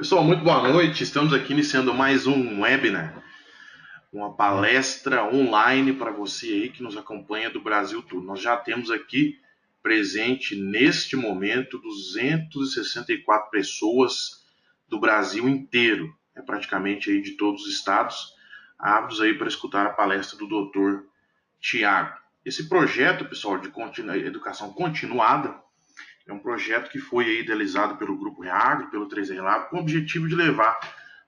Pessoal, muito boa noite. Estamos aqui iniciando mais um webinar, uma palestra online para você aí que nos acompanha do Brasil todo. Nós já temos aqui presente neste momento 264 pessoas do Brasil inteiro, praticamente aí de todos os estados, aptos aí para escutar a palestra do Dr. Tiago. Esse projeto, pessoal, de educação continuada, é um projeto que foi idealizado pelo Grupo Reagro, pelo 3R Lab, com o objetivo de levar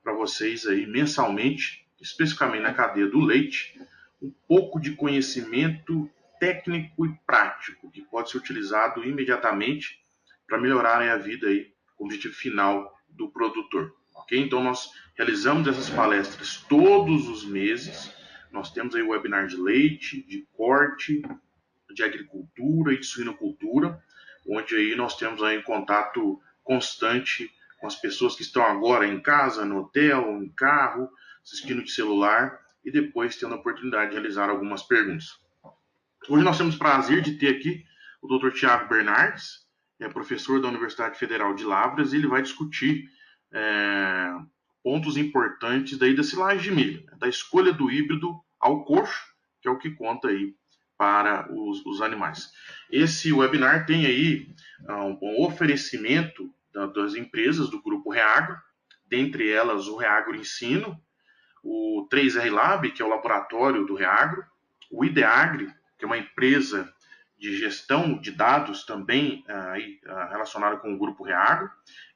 para vocês aí mensalmente, especificamente na cadeia do leite, um pouco de conhecimento técnico e prático que pode ser utilizado imediatamente para melhorar a vida aí, com o objetivo final do produtor. Ok? Então nós realizamos essas palestras todos os meses. Nós temos aí o webinar de leite, de corte, de agricultura e de suinocultura, onde aí nós temos aí contato constante com as pessoas que estão agora em casa, no hotel, em carro, assistindo de celular e depois tendo a oportunidade de realizar algumas perguntas. Hoje nós temos o prazer de ter aqui o Dr. Tiago Bernardes, professor da Universidade Federal de Lavras, e ele vai discutir pontos importantes daí da silagem de milho, da escolha do híbrido ao coxo, que é o que conta aí para os animais. Esse webinar tem aí um oferecimento das empresas do Grupo Reagro, dentre elas o Reagro Ensino, o 3R Lab, que é o laboratório do Reagro, o Ideagri, que é uma empresa de gestão de dados também relacionada com o Grupo Reagro,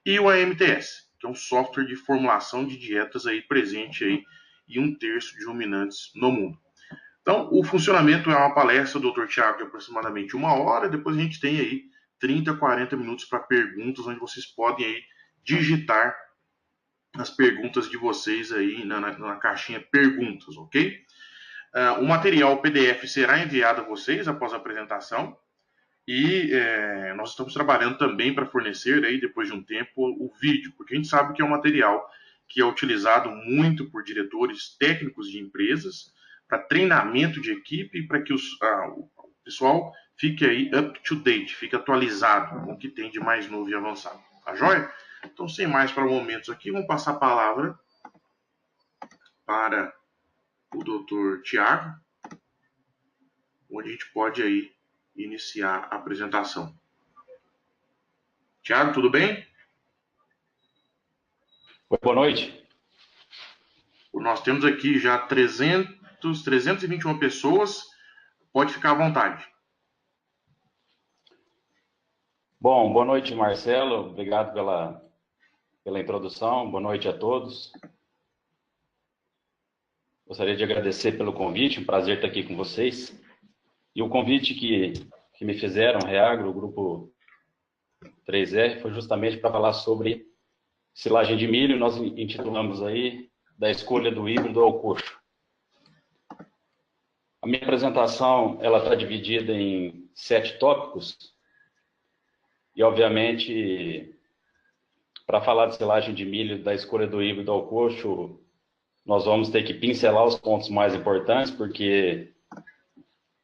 e o AMTS, que é um software de formulação de dietas aí presente aí em 1/3 de ruminantes no mundo. Então, o funcionamento é uma palestra do Dr. Tiago de aproximadamente 1 hora, depois a gente tem aí 30, 40 minutos para perguntas, onde vocês podem aí digitar as perguntas de vocês aí na caixinha perguntas, ok? O material PDF será enviado a vocês após a apresentação e nós estamos trabalhando também para fornecer aí, depois de um tempo, o vídeo, porque a gente sabe que é um material que é utilizado muito por diretores técnicos de empresas, para treinamento de equipe e para que o pessoal fique aí up to date, fique atualizado com o que tem de mais novo e avançado. Tá joia? Então, sem mais para momentos aqui, vamos passar a palavra para o Dr. Tiago, onde a gente pode aí iniciar a apresentação. Tiago, tudo bem? Boa noite. Nós temos aqui já 321 pessoas. Pode ficar à vontade. Bom, boa noite, Marcelo. Obrigado pela introdução. Boa noite a todos. Gostaria de agradecer pelo convite. Um prazer estar aqui com vocês. E o convite que me fizeram, Reagro, o Grupo 3R, foi justamente para falar sobre silagem de milho. Nós intitulamos aí da escolha do híbrido ao coxo. A minha apresentação ela está dividida em 7 tópicos. E, obviamente, para falar de silagem de milho, da escolha do híbrido ao coxo, nós vamos ter que pincelar os pontos mais importantes, porque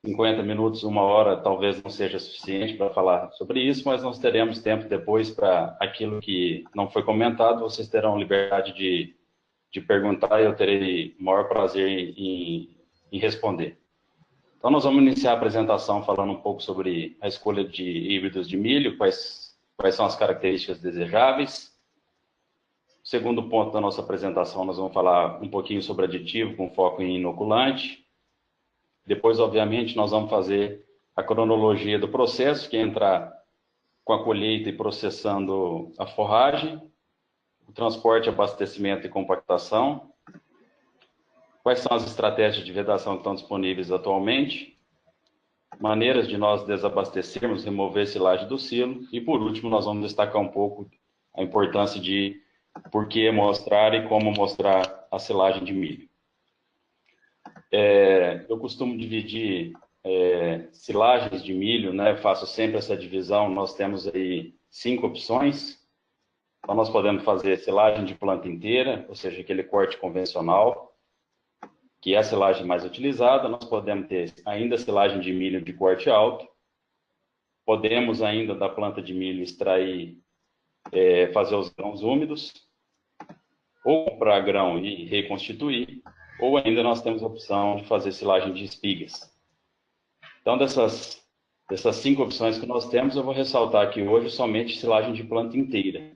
50 minutos, 1 hora, talvez não seja suficiente para falar sobre isso, mas nós teremos tempo depois para aquilo que não foi comentado, vocês terão liberdade de perguntar e eu terei o maior prazer em responder. Então, nós vamos iniciar a apresentação falando um pouco sobre a escolha de híbridos de milho, quais são as características desejáveis. O segundo ponto da nossa apresentação, nós vamos falar um pouquinho sobre aditivo, com foco em inoculante. Depois, obviamente, nós vamos fazer a cronologia do processo, que é entrar com a colheita e processando a forragem, o transporte, abastecimento e compactação. Quais são as estratégias de vedação que estão disponíveis atualmente? Maneiras de nós desabastecermos, remover silagem do silo. E, por último, nós vamos destacar um pouco a importância de por que mostrar e como mostrar a silagem de milho. Eu costumo dividir silagens de milho, né? Faço sempre essa divisão. Nós temos aí 5 opções. Então, nós podemos fazer silagem de planta inteira, ou seja, aquele corte convencional, que é a silagem mais utilizada. Nós podemos ter ainda silagem de milho de corte alto. Podemos ainda da planta de milho extrair, fazer os grãos úmidos. ou comprar grão e reconstituir, ou ainda nós temos a opção de fazer silagem de espigas. Então, dessas 5 opções que nós temos, eu vou ressaltar aqui hoje somente silagem de planta inteira.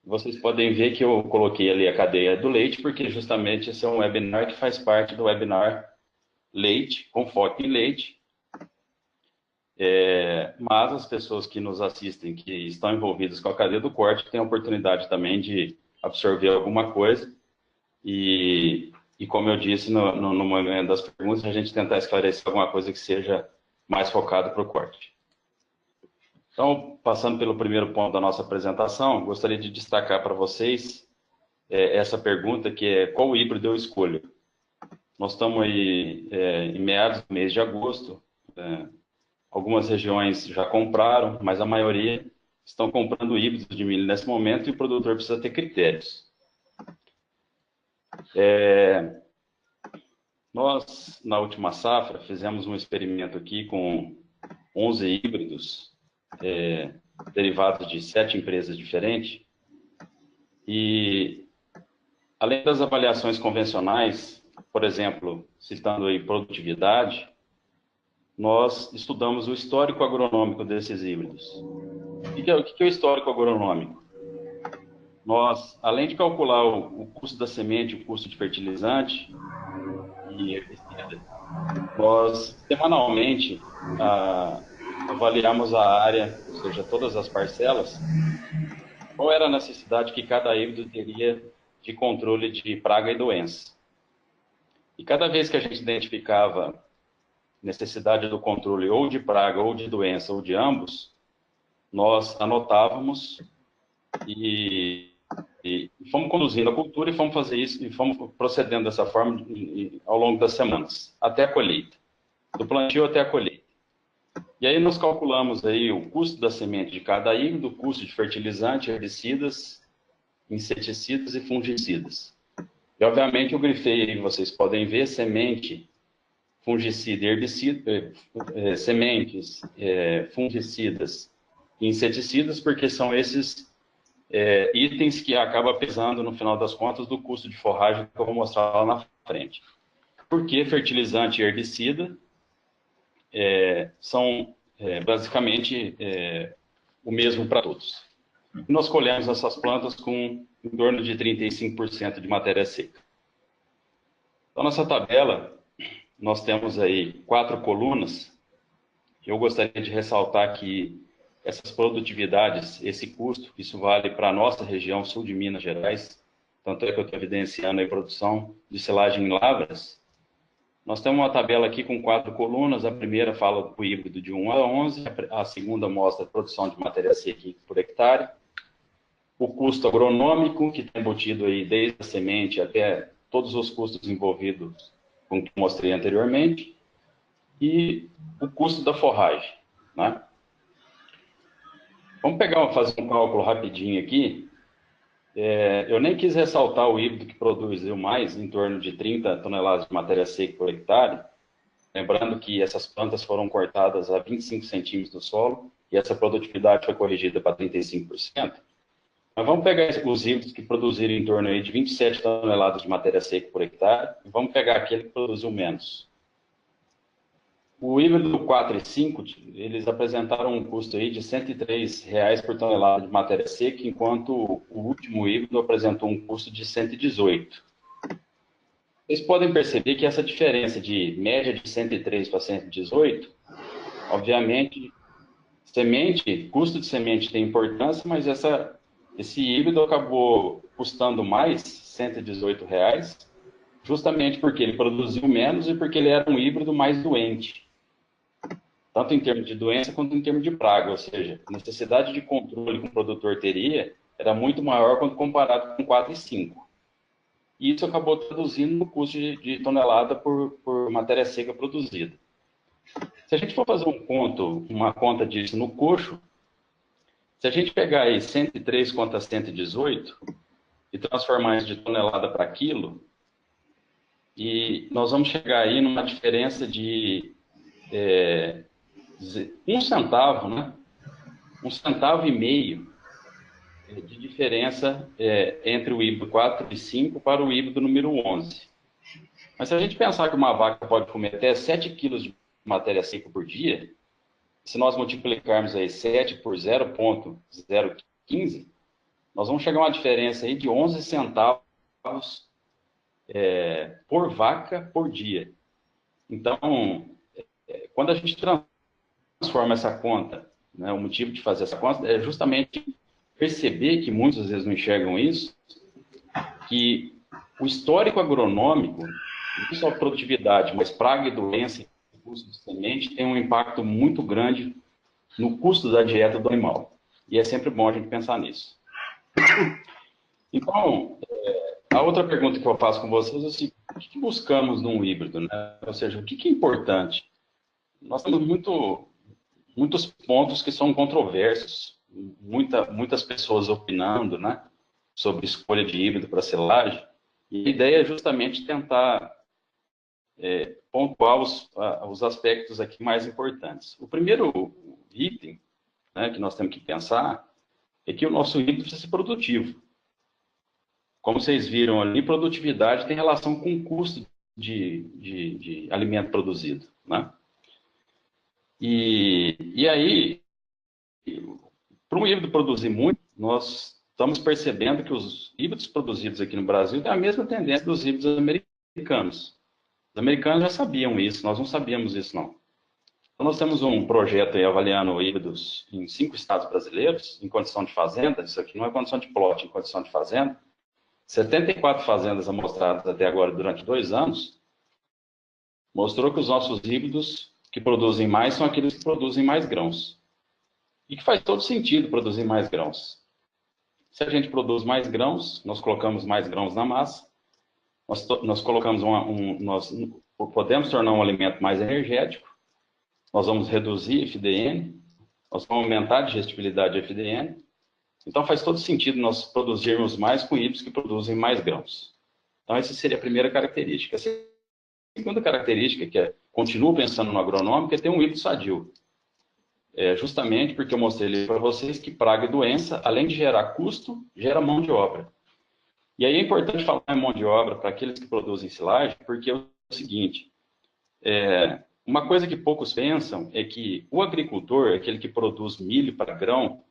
Vocês podem ver que eu coloquei ali a cadeia do leite, porque justamente esse é um webinar que faz parte do webinar Leite, com foco em leite. Mas as pessoas que nos assistem, que estão envolvidas com a cadeia do corte, têm a oportunidade também de absorver alguma coisa. E como eu disse no momento das perguntas, a gente tentar esclarecer alguma coisa que seja mais focado para o corte. Então, passando pelo primeiro ponto da nossa apresentação, gostaria de destacar para vocês essa pergunta, que é: qual híbrido eu escolho? Nós estamos aí em meados do mês de agosto. Algumas regiões já compraram, mas a maioria estão comprando híbridos de milho nesse momento, e o produtor precisa ter critérios. Nós, na última safra, fizemos um experimento aqui com 11 híbridos derivados de 7 empresas diferentes. E, além das avaliações convencionais, por exemplo, citando aí produtividade, nós estudamos o histórico agronômico desses híbridos. O que é o histórico agronômico? Nós, além de calcular o custo da semente, o custo de fertilizante e herbicida, nós, semanalmente, avaliamos a área, ou seja, todas as parcelas, qual era a necessidade que cada híbrido teria de controle de praga e doença. E cada vez que a gente identificava necessidade do controle ou de praga, ou de doença, ou de ambos, nós anotávamos e fomos conduzindo a cultura, e fomos fazer isso, e fomos procedendo dessa forma ao longo das semanas, até a colheita, do plantio até a colheita. E aí nós calculamos aí o custo da semente de cada híbrido, o custo de fertilizante, herbicidas, inseticidas e fungicidas. E obviamente eu grifei aí, vocês podem ver, semente, fungicida e herbicida, sementes, fungicidas e inseticidas, porque são esses itens que acabam pesando, no final das contas, do custo de forragem, que eu vou mostrar lá na frente. Porque fertilizante e herbicida são basicamente o mesmo para todos. E nós colhemos essas plantas com em torno de 35% de matéria seca. Então, nessa tabela, nós temos aí 4 colunas. Eu gostaria de ressaltar que essas produtividades, esse custo, isso vale para a nossa região sul de Minas Gerais, tanto é que eu estou evidenciando a produção de silagem em lavras. Nós temos uma tabela aqui com 4 colunas. A primeira fala do híbrido de 1 a 11, a segunda mostra a produção de matéria seca por hectare, o custo agronômico, que está embutido aí desde a semente até todos os custos envolvidos com o que mostrei anteriormente, e o custo da forragem, né? Vamos fazer um cálculo rapidinho aqui. Eu nem quis ressaltar o híbrido que produziu mais, em torno de 30 toneladas de matéria seca por hectare, lembrando que essas plantas foram cortadas a 25 centímetros do solo, e essa produtividade foi corrigida para 35%. Mas vamos pegar os híbridos que produziram em torno aí de 27 toneladas de matéria seca por hectare, e vamos pegar aquele que produziu menos. O híbrido 4 e 5, eles apresentaram um custo aí de R$ 103 por tonelada de matéria seca, enquanto o último híbrido apresentou um custo de 118. Vocês podem perceber que essa diferença de média de 103 para 118, obviamente, custo de semente tem importância, mas esse híbrido acabou custando mais, R$ 118, justamente porque ele produziu menos e porque ele era um híbrido mais doente, tanto em termos de doença quanto em termos de praga, ou seja, a necessidade de controle que o produtor teria era muito maior quando comparado com 4 e 5. E isso acabou traduzindo no custo de tonelada por matéria seca produzida. Se a gente for fazer uma conta disso no coxo, se a gente pegar aí 103 contra 118 e transformar isso de tonelada para quilo, e nós vamos chegar aí numa diferença de 1 centavo, né? 1,5 centavo de diferença entre o híbrido 4 e 5 para o híbrido número 11. Mas se a gente pensar que uma vaca pode comer até 7 quilos de matéria seca por dia, se nós multiplicarmos aí 7 por 0,015, nós vamos chegar a uma diferença aí de 11 centavos por vaca por dia. Então, quando a gente transforma essa conta, né, o motivo de fazer essa conta é justamente perceber que muitas vezes não enxergam isso, que o histórico agronômico, não só produtividade, mas praga e doença e custo de semente tem um impacto muito grande no custo da dieta do animal. E é sempre bom a gente pensar nisso. Então, a outra pergunta que eu faço com vocês é assim, o que buscamos num híbrido, né? Ou seja, o que é importante? Nós temos muitos pontos que são controversos, muitas pessoas opinando, né, sobre escolha de híbrido para silagem, e a ideia é justamente tentar pontuar os aspectos aqui mais importantes. O primeiro item, né, que nós temos que pensar é que o nosso híbrido precisa ser produtivo. Como vocês viram ali, produtividade tem relação com o custo de alimento produzido, né? E aí, para um híbrido produzir muito, nós estamos percebendo que os híbridos produzidos aqui no Brasil têm a mesma tendência dos híbridos americanos. Os americanos já sabiam isso, nós não sabíamos isso não. Então nós temos um projeto aí avaliando híbridos em 5 estados brasileiros, em condição de fazenda, isso aqui não é condição de plot, em condição de fazenda. 74 fazendas amostradas até agora durante 2 anos, mostrou que os nossos híbridos que produzem mais são aqueles que produzem mais grãos. E que faz todo sentido produzir mais grãos. Se a gente produz mais grãos, nós colocamos mais grãos na massa, nós colocamos nós podemos tornar um alimento mais energético, nós vamos reduzir FDN, nós vamos aumentar a digestibilidade de FDN. Então faz todo sentido nós produzirmos mais com híbridos que produzem mais grãos. Então essa seria a primeira característica. A segunda característica, que continuo pensando no agronômico, é ter um híbrido sadio. Justamente porque eu mostrei ali para vocês que praga e doença, além de gerar custo, gera mão de obra. E aí é importante falar em mão de obra para aqueles que produzem silagem, porque é o seguinte, uma coisa que poucos pensam é que o agricultor, aquele que produz milho para grão,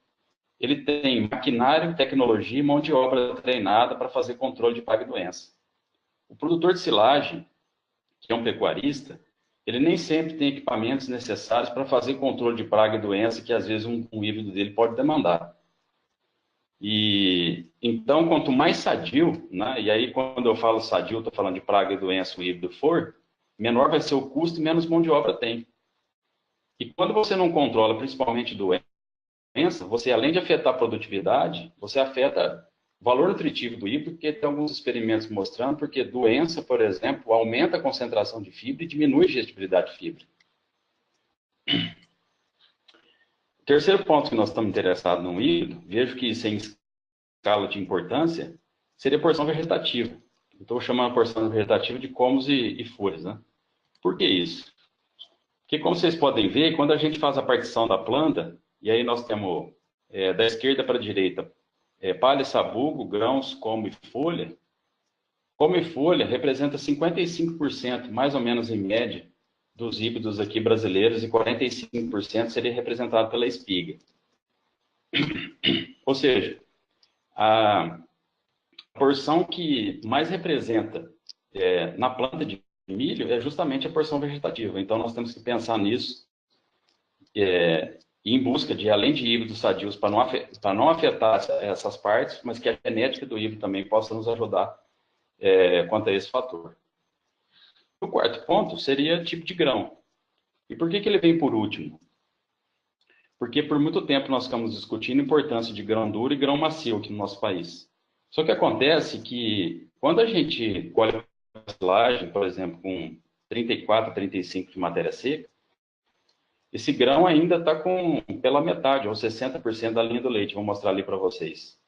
ele tem maquinário, tecnologia e mão de obra treinada para fazer controle de praga e doença. O produtor de silagem, que é um pecuarista, ele nem sempre tem equipamentos necessários para fazer controle de praga e doença que às vezes um híbrido dele pode demandar. E então, quanto mais sadio, né, e aí quando eu falo sadio, estou falando de praga e doença, o híbrido for, menor vai ser o custo e menos mão de obra tem. E quando você não controla principalmente doença, você além de afetar a produtividade, você afeta o valor nutritivo do híbrido, porque tem alguns experimentos mostrando, porque doença, por exemplo, aumenta a concentração de fibra e diminui a digestibilidade de fibra. O terceiro ponto que nós estamos interessados no híbrido, vejo que sem escala de importância, seria a porção vegetativa. Estou chamando a porção vegetativa de comos e folhas, né? Por que isso? Porque, como vocês podem ver, quando a gente faz a partição da planta, e aí nós temos da esquerda para a direita, palha, sabugo, grãos, como e folha representa 55%, mais ou menos em média, dos híbridos aqui brasileiros, e 45% seria representado pela espiga. Ou seja, a porção que mais representa na planta de milho é justamente a porção vegetativa. Então, nós temos que pensar nisso em busca de, além de híbridos sadios, para não afetar essas partes, mas que a genética do híbrido também possa nos ajudar quanto a esse fator. O quarto ponto seria tipo de grão. E por que ele vem por último? Porque por muito tempo nós ficamos discutindo a importância de grão duro e grão macio aqui no nosso país. Só que acontece que quando a gente colhe a silagem, por exemplo, com 34, 35 de matéria seca, esse grão ainda está pela metade, ou 60% da linha do leite. Vou mostrar ali para vocês.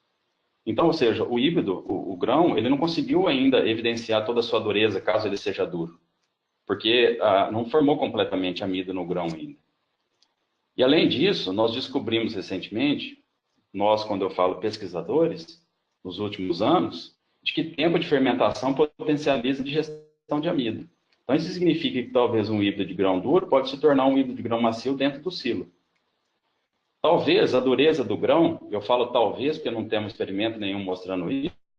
Então, ou seja, o híbrido, o grão, ele não conseguiu ainda evidenciar toda a sua dureza, caso ele seja duro. Porque não formou completamente amido no grão ainda. E além disso, nós descobrimos recentemente, nós, quando eu falo pesquisadores, nos últimos anos, de que tempo de fermentação potencializa a digestão de amido. Então, isso significa que talvez um híbrido de grão duro pode se tornar um híbrido de grão macio dentro do silo. Talvez a dureza do grão, eu falo talvez porque não temos experimento nenhum mostrando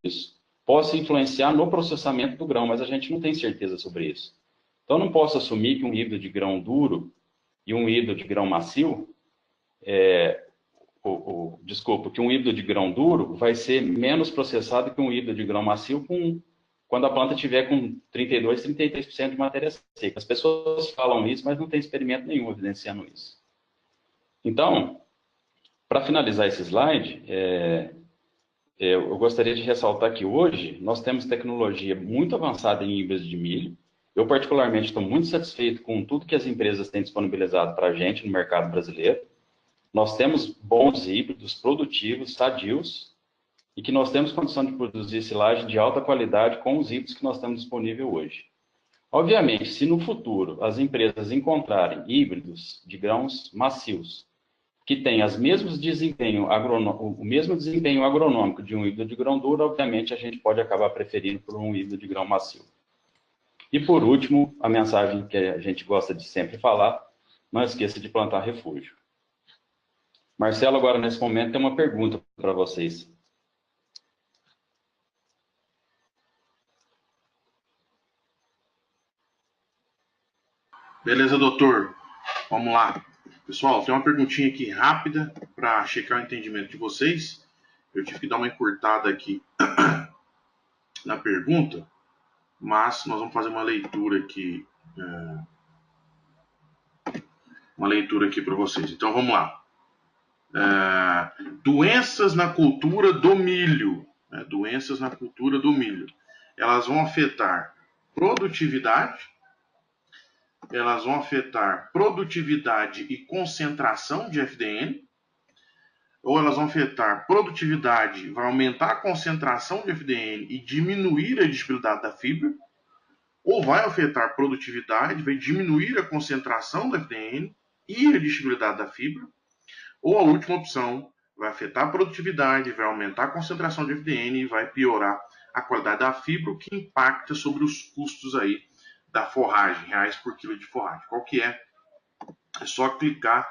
isso, possa influenciar no processamento do grão, mas a gente não tem certeza sobre isso. Então, não posso assumir que um híbrido de grão duro e um híbrido de grão macio, que um híbrido de grão duro vai ser menos processado que um híbrido de grão macio quando a planta tiver com 32%, 33% de matéria seca. As pessoas falam isso, mas não tem experimento nenhum evidenciando isso. Então, para finalizar esse slide, eu gostaria de ressaltar que hoje nós temos tecnologia muito avançada em híbridos de milho. Eu, particularmente, estou muito satisfeito com tudo que as empresas têm disponibilizado para a gente no mercado brasileiro. Nós temos bons híbridos, produtivos, sadios, e que nós temos condição de produzir silagem de alta qualidade com os híbridos que nós temos disponível hoje. Obviamente, se no futuro as empresas encontrarem híbridos de grãos macios, que tem o mesmo desempenho agronômico de um híbrido de grão duro, obviamente a gente pode acabar preferindo por um híbrido de grão macio. E por último, a mensagem que a gente gosta de sempre falar, não esqueça de plantar refúgio. Marcelo, agora nesse momento tem uma pergunta para vocês. Beleza, doutor? Vamos lá. Pessoal, tem uma perguntinha aqui rápida para checar o entendimento de vocês. Eu tive que dar uma encurtada aqui na pergunta, mas nós vamos fazer uma leitura aqui. Uma leitura aqui para vocês. Então vamos lá. Doenças na cultura do milho. Doenças na cultura do milho. Elas vão afetar produtividade. Elas vão afetar produtividade e concentração de FDN, ou elas vão afetar produtividade, vai aumentar a concentração de FDN e diminuir a digestibilidade da fibra, ou vai afetar produtividade, vai diminuir a concentração do FDN e a digestibilidade da fibra, ou a última opção, vai afetar a produtividade, vai aumentar a concentração de FDN e vai piorar a qualidade da fibra, o que impacta sobre os custos aí da forragem, reais por quilo de forragem. Qual que é? É só clicar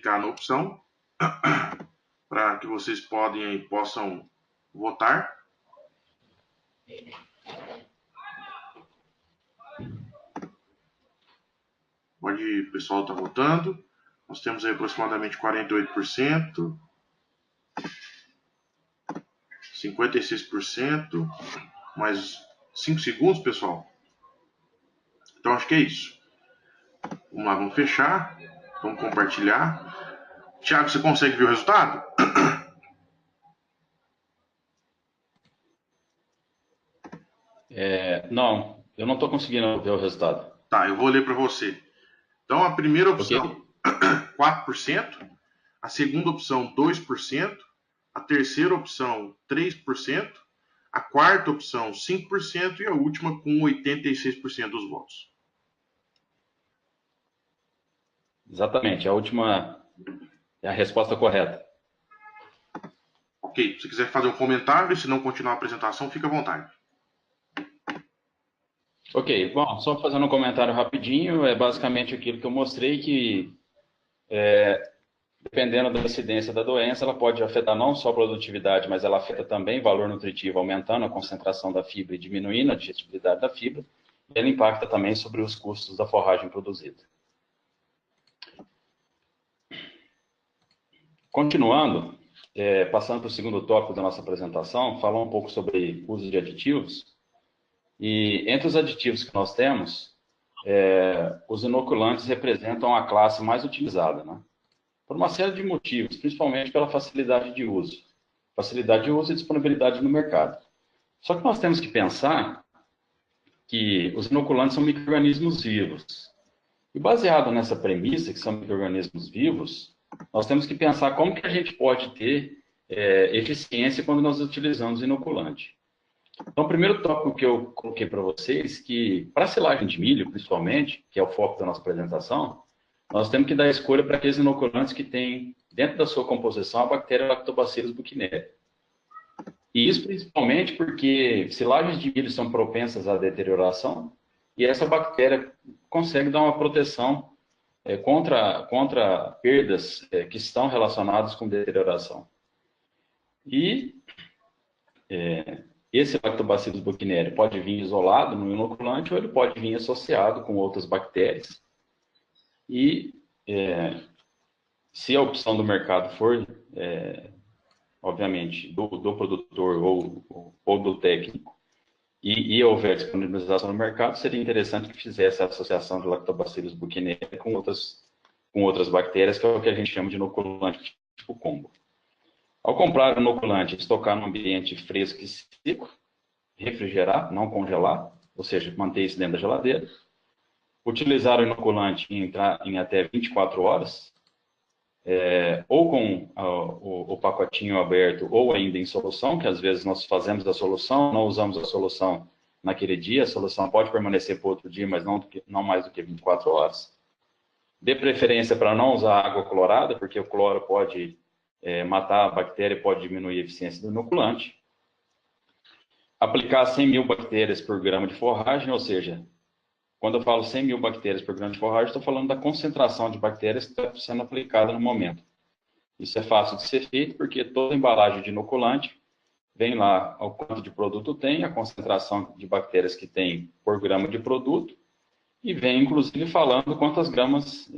na opção para que vocês possam votar. Pode ir, o pessoal está votando. Nós temos aí aproximadamente 48%, 56%, mais 5 segundos, pessoal. Então, acho que é isso. Vamos lá, vamos fechar. Vamos compartilhar. Tiago, você consegue ver o resultado? Não, eu não estou conseguindo ver o resultado. Tá, eu vou ler para você. Então, a primeira opção, 4%. A segunda opção, 2%. A terceira opção, 3%. A quarta opção, 5%. E a última, com 86% dos votos. Exatamente, a última é a resposta correta. Ok, se quiser fazer um comentário, se não continuar a apresentação, fica à vontade. Ok, bom, só fazendo um comentário rapidinho, é basicamente aquilo que eu mostrei, que dependendo da incidência da doença, ela pode afetar não só a produtividade, mas ela afeta também o valor nutritivo, aumentando a concentração da fibra e diminuindo a digestibilidade da fibra, e ela impacta também sobre os custos da forragem produzida. Continuando, passando para o segundo tópico da nossa apresentação, falar um pouco sobre uso de aditivos. E entre os aditivos que nós temos, os inoculantes representam a classe mais utilizada, né? Por uma série de motivos, principalmente pela facilidade de uso. Facilidade de uso e disponibilidade no mercado. Só que nós temos que pensar que os inoculantes são micro-organismos vivos. E baseado nessa premissa, que são micro-organismos vivos, nós temos que pensar como que a gente pode ter eficiência quando nós utilizamos inoculante. Então, o primeiro tópico que eu coloquei para vocês, que para a silagem de milho, principalmente, que é o foco da nossa apresentação, nós temos que dar escolha para aqueles inoculantes que têm dentro da sua composição a bactéria Lactobacillus buchneri. E isso principalmente porque silagens de milho são propensas à deterioração e essa bactéria consegue dar uma proteção contra perdas que estão relacionadas com deterioração. E esse Lactobacillus buchneri pode vir isolado no inoculante ou ele pode vir associado com outras bactérias. E se a opção do mercado for, obviamente, do produtor ou do técnico, e houver disponibilização no mercado, seria interessante que fizesse a associação de Lactobacillus buchneri com outras bactérias, que é o que a gente chama de inoculante tipo combo. Ao comprar o inoculante, estocar no ambiente fresco e seco, refrigerar, não congelar, ou seja, manter isso dentro da geladeira. Utilizar o inoculante em até 24 horas, ou com o pacotinho aberto, ou ainda em solução, que às vezes nós fazemos a solução, não usamos a solução naquele dia, a solução pode permanecer para outro dia, mas não mais do que 24 horas. Dê preferência para não usar água clorada, porque o cloro pode matar a bactéria e pode diminuir a eficiência do inoculante. Aplicar 100 mil bactérias por grama de forragem, ou seja, quando eu falo 100 mil bactérias por grama de forragem, estou falando da concentração de bactérias que está sendo aplicada no momento. Isso é fácil de ser feito porque toda embalagem de inoculante vem lá o quanto de produto tem, a concentração de bactérias que tem por grama de produto, e vem inclusive falando quantas gramas,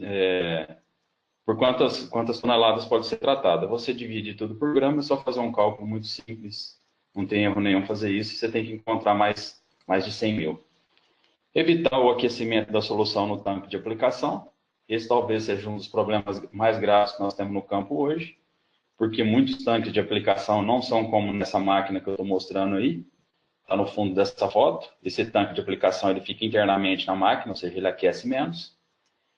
por quantas toneladas pode ser tratada. Você divide tudo por grama, é só fazer um cálculo muito simples, não tem erro nenhum fazer isso, você tem que encontrar mais de 100 mil. Evitar o aquecimento da solução no tanque de aplicação. Esse talvez seja um dos problemas mais graves que nós temos no campo hoje, porque muitos tanques de aplicação não são como nessa máquina que eu estou mostrando aí, está no fundo dessa foto. Esse tanque de aplicação ele fica internamente na máquina, ou seja, ele aquece menos.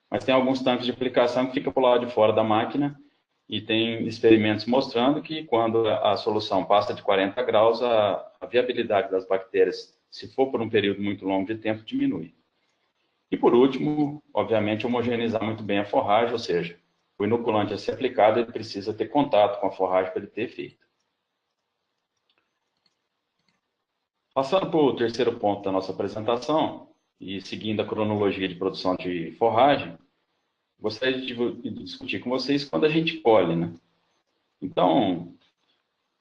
Mas tem alguns tanques de aplicação que ficam para o lado de fora da máquina e tem experimentos mostrando que quando a solução passa de 40 graus, a viabilidade das bactérias, se for por um período muito longo de tempo, diminui. E por último, obviamente, homogeneizar muito bem a forragem, ou seja, o inoculante a ser aplicado, ele precisa ter contato com a forragem para ele ter efeito. Passando para o terceiro ponto da nossa apresentação, e seguindo a cronologia de produção de forragem, gostaria de discutir com vocês quando a gente colhe, né? Então,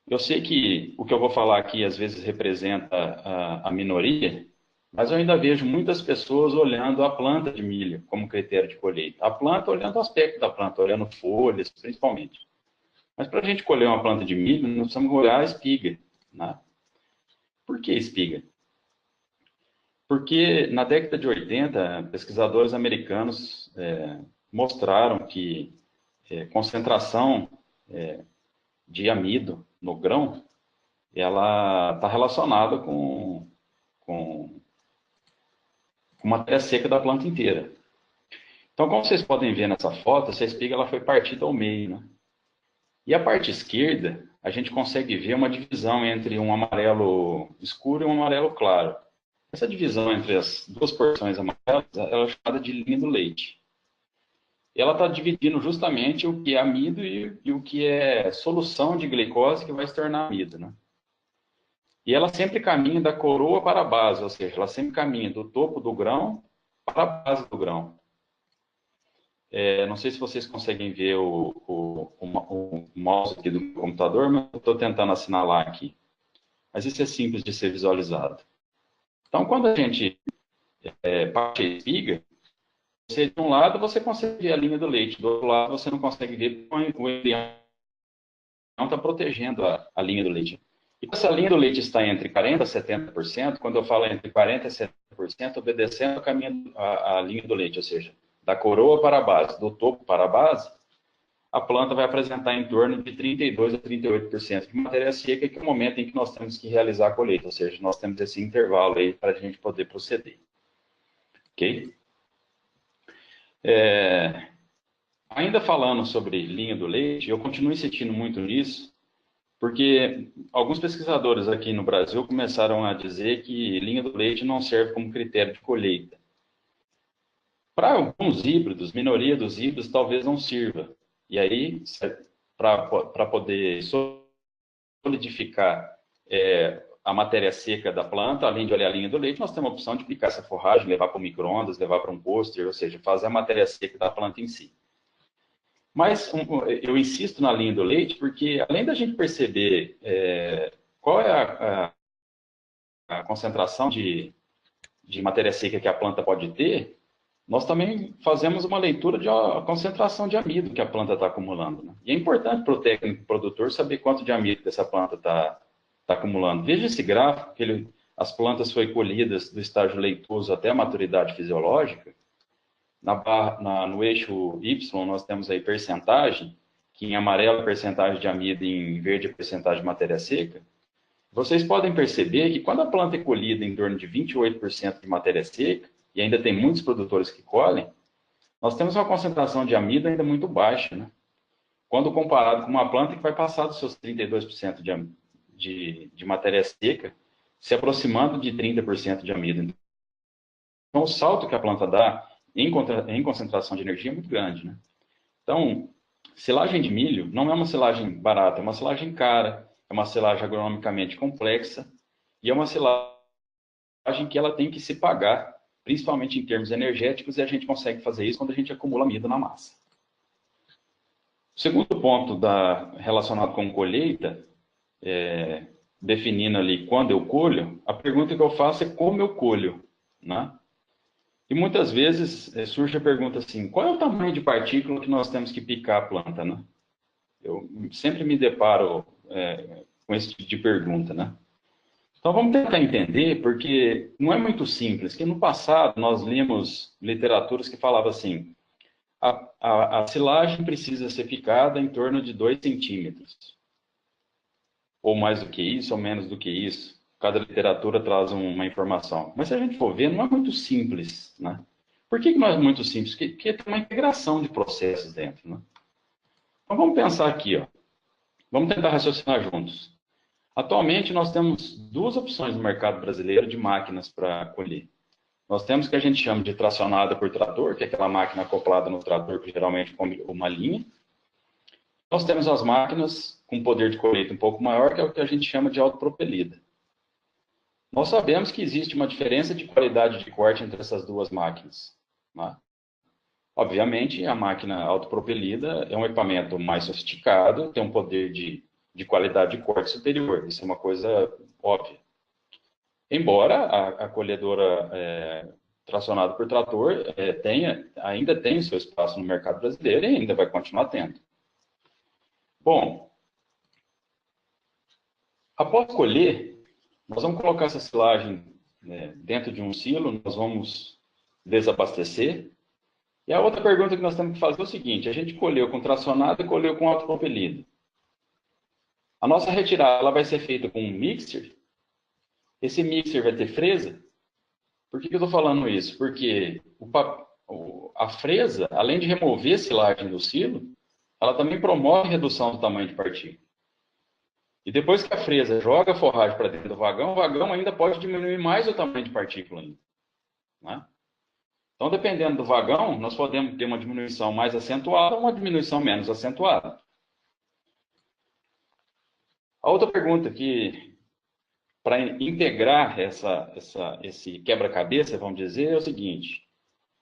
eu sei que o que eu vou falar aqui às vezes representa a minoria, mas eu ainda vejo muitas pessoas olhando a planta de milho como critério de colheita. A planta, olhando o aspecto da planta, olhando folhas, principalmente. Mas para a gente colher uma planta de milho, nós precisamos olhar a espiga, né? Por que espiga? Porque na década de 80, pesquisadores americanos mostraram que concentração de amido no grão, ela está relacionada com matéria seca da planta inteira. Então, como vocês podem ver nessa foto, essa espiga ela foi partida ao meio, né? E a parte esquerda, a gente consegue ver uma divisão entre um amarelo escuro e um amarelo claro. Essa divisão entre as duas porções amarelas, ela é chamada de linha do leite. E ela está dividindo justamente o que é amido e o que é solução de glicose que vai se tornar amido, né? E ela sempre caminha da coroa para a base, ou seja, ela sempre caminha do topo do grão para a base do grão. Não sei se vocês conseguem ver o mouse aqui do computador, mas eu estou tentando assinalar aqui. Mas isso é simples de ser visualizado. Então, quando a gente parte a espiga, de um lado você consegue ver a linha do leite, do outro lado você não consegue ver porque o embrião está protegendo a linha do leite. E essa linha do leite está entre 40% a 70%, quando eu falo entre 40% e 70%, obedecendo a linha do leite, ou seja, da coroa para a base, do topo para a base, a planta vai apresentar em torno de 32% a 38% de matéria seca, que é o momento em que nós temos que realizar a colheita, ou seja, nós temos esse intervalo aí para a gente poder proceder. Ok? Ainda falando sobre linha do leite, eu continuo insistindo muito nisso, porque alguns pesquisadores aqui no Brasil começaram a dizer que linha do leite não serve como critério de colheita. Para alguns híbridos, minoria dos híbridos talvez não sirva. E aí, para poder solidificar a matéria seca da planta, além de olhar a linha do leite, nós temos a opção de picar essa forragem, levar para o micro-ondas, levar para um pôster, ou seja, fazer a matéria seca da planta em si. Mas eu insisto na linha do leite porque, além da gente perceber qual é a concentração de matéria seca que a planta pode ter, nós também fazemos uma leitura de a concentração de amido que a planta está acumulando. Né? E é importante para o técnico produtor saber quanto de amido que essa planta está acumulando. Veja esse gráfico, que as plantas foram colhidas do estágio leitoso até a maturidade fisiológica. No eixo Y, nós temos aí percentagem, que em amarelo é percentagem de amido e em verde é percentagem de matéria seca. Vocês podem perceber que quando a planta é colhida em torno de 28% de matéria seca, e ainda tem muitos produtores que colhem, nós temos uma concentração de amido ainda muito baixa, né? Quando comparado com uma planta que vai passar dos seus 32% de matéria seca, se aproximando de 30% de amido. Então, o salto que a planta dá em concentração de energia é muito grande, né? Então, silagem de milho não é uma silagem barata, é uma silagem cara, é uma silagem agronomicamente complexa e é uma silagem que ela tem que se pagar, principalmente em termos energéticos, e a gente consegue fazer isso quando a gente acumula amido na massa. O segundo ponto relacionado com colheita, definindo ali quando eu colho, a pergunta que eu faço é como eu colho, né? E muitas vezes surge a pergunta assim, qual é o tamanho de partícula que nós temos que picar a planta, né? Eu sempre me deparo com esse tipo de pergunta, né? Então vamos tentar entender, porque não é muito simples, que no passado nós líamos literaturas que falavam assim, a silagem precisa ser picada em torno de 2 centímetros, ou mais do que isso, ou menos do que isso. Cada literatura traz uma informação. Mas se a gente for ver, não é muito simples, né? Por que não é muito simples? Porque tem uma integração de processos dentro, né? Então vamos pensar aqui, ó. Vamos tentar raciocinar juntos. Atualmente nós temos 2 opções no mercado brasileiro de máquinas para colher. Nós temos o que a gente chama de tracionada por trator, que é aquela máquina acoplada no trator que geralmente come uma linha. Nós temos as máquinas com poder de colheita um pouco maior, que é o que a gente chama de autopropelida. Nós sabemos que existe uma diferença de qualidade de corte entre essas 2 máquinas, né? Obviamente, a máquina autopropelida é um equipamento mais sofisticado, tem um poder de qualidade de corte superior. Isso é uma coisa óbvia. Embora a colhedora tracionada por trator ainda tenha o seu espaço no mercado brasileiro e ainda vai continuar tendo. Bom, após colher, nós vamos colocar essa silagem dentro de um silo, nós vamos desabastecer. E a outra pergunta que nós temos que fazer é o seguinte, a gente colheu com tracionado e colheu com autopropelido. A nossa retirada ela vai ser feita com um mixer. Esse mixer vai ter fresa? Por que eu estou falando isso? Porque a fresa, além de remover a silagem do silo, ela também promove a redução do tamanho de partícula. E depois que a fresa joga a forragem para dentro do vagão, o vagão ainda pode diminuir mais o tamanho de partícula ainda, né? Então, dependendo do vagão, nós podemos ter uma diminuição mais acentuada ou uma diminuição menos acentuada. A outra pergunta que, para integrar esse quebra-cabeça, vamos dizer, é o seguinte.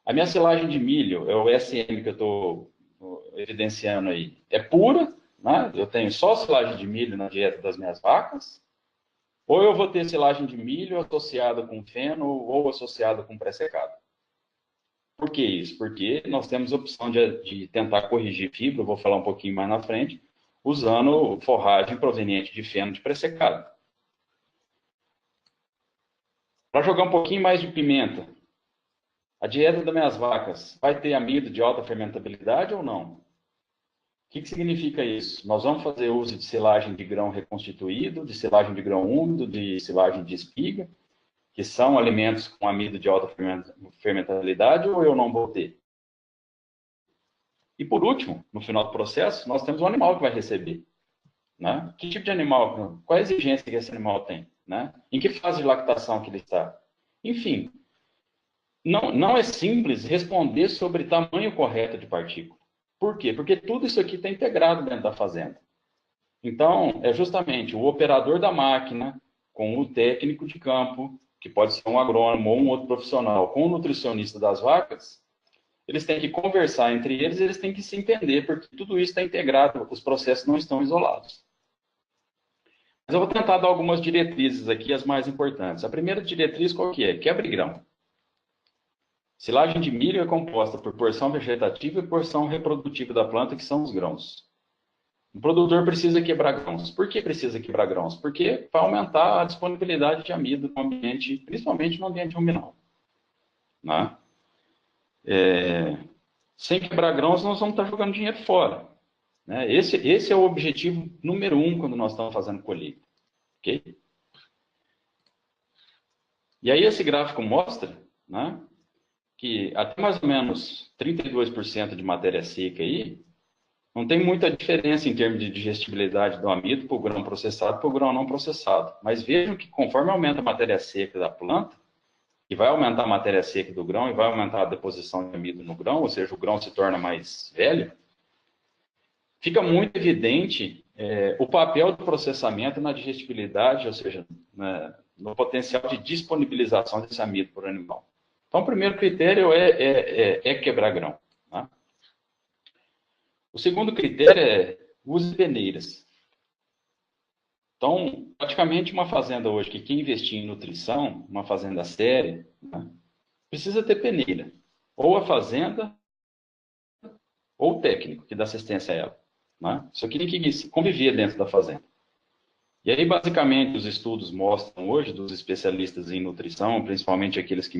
A minha silagem de milho, é o SM que eu estou evidenciando aí, é pura, né? Eu tenho só silagem de milho na dieta das minhas vacas, ou eu vou ter silagem de milho associada com feno ou associada com pré-secado. Por que isso? Porque nós temos a opção de tentar corrigir fibra, eu vou falar um pouquinho mais na frente, usando forragem proveniente de feno de pré-secado. Para jogar um pouquinho mais de pimenta, a dieta das minhas vacas vai ter amido de alta fermentabilidade ou não? O que significa isso? Nós vamos fazer uso de silagem de grão reconstituído, de silagem de grão úmido, de silagem de espiga, que são alimentos com amido de alta fermentabilidade, ou eu não vou ter? E por último, no final do processo, nós temos um animal que vai receber, né? Que tipo de animal? Qual a exigência que esse animal tem, né? Em que fase de lactação que ele está? Enfim, não é simples responder sobre tamanho correto de partícula. Por quê? Porque tudo isso aqui está integrado dentro da fazenda. Então, é justamente o operador da máquina com o técnico de campo, que pode ser um agrônomo ou um outro profissional, com o nutricionista das vacas, eles têm que conversar entre eles, eles têm que se entender, porque tudo isso está integrado, os processos não estão isolados. Mas eu vou tentar dar algumas diretrizes aqui, as mais importantes. A primeira diretriz qual que é? Quebre grão. Silagem de milho é composta por porção vegetativa e porção reprodutiva da planta, que são os grãos. O produtor precisa quebrar grãos. Por que precisa quebrar grãos? Porque vai aumentar a disponibilidade de amido no ambiente, principalmente no ambiente ruminal. Né? Sem quebrar grãos, nós vamos estar jogando dinheiro fora. Né? Esse é o objetivo número 1 quando nós estamos fazendo colheita. Okay? E aí esse gráfico mostra, né, que até mais ou menos 32% de matéria seca aí, não tem muita diferença em termos de digestibilidade do amido para o grão processado para o grão não processado. Mas vejam que conforme aumenta a matéria seca da planta, e vai aumentar a matéria seca do grão e vai aumentar a deposição de amido no grão, ou seja, o grão se torna mais velho, fica muito evidente o papel do processamento na digestibilidade, ou seja, no potencial de disponibilização desse amido para o animal. Então, o primeiro critério é quebrar grão. Tá? O segundo critério é use peneiras. Então, praticamente uma fazenda hoje que quer investir em nutrição, uma fazenda séria, né, precisa ter peneira. Ou a fazenda, ou o técnico que dá assistência a ela. Né? Isso aqui tem que conviver dentro da fazenda. E aí, basicamente, os estudos mostram hoje, dos especialistas em nutrição, principalmente aqueles que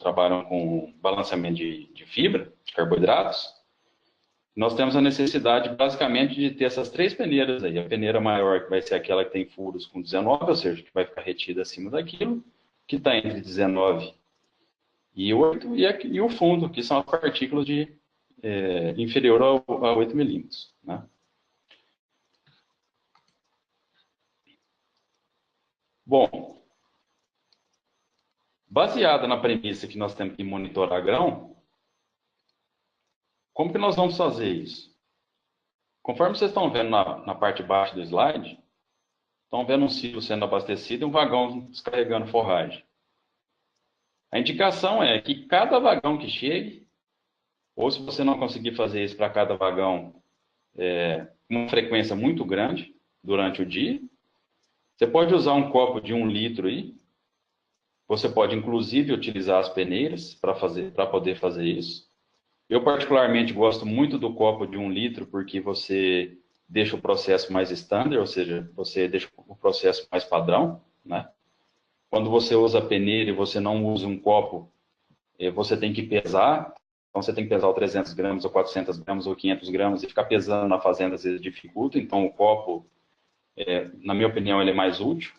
trabalham com balanceamento de fibra, de carboidratos, nós temos a necessidade, basicamente, de ter essas 3 peneiras aí. A peneira maior, que vai ser aquela que tem furos com 19, ou seja, que vai ficar retida acima daquilo, que está entre 19 e 8, e o fundo, que são as partículas inferior a 8 milímetros. Né? Bom, baseada na premissa que nós temos que monitorar grão, como que nós vamos fazer isso? Conforme vocês estão vendo na parte de baixo do slide, estão vendo um silo sendo abastecido e um vagão descarregando forragem. A indicação é que cada vagão que chegue, ou se você não conseguir fazer isso para cada vagão com uma frequência muito grande durante o dia, você pode usar um copo de 1 litro aí. Você pode, inclusive, utilizar as peneiras para poder fazer isso. Eu, particularmente, gosto muito do copo de 1 litro, porque você deixa o processo mais standard, ou seja, você deixa o processo mais padrão. Né? Quando você usa a peneira e você não usa um copo, você tem que pesar. Então, você tem que pesar o 300 gramas, ou 400 gramas, ou 500 gramas, e ficar pesando na fazenda às vezes dificulta. Então, o copo, na minha opinião, ele é mais útil.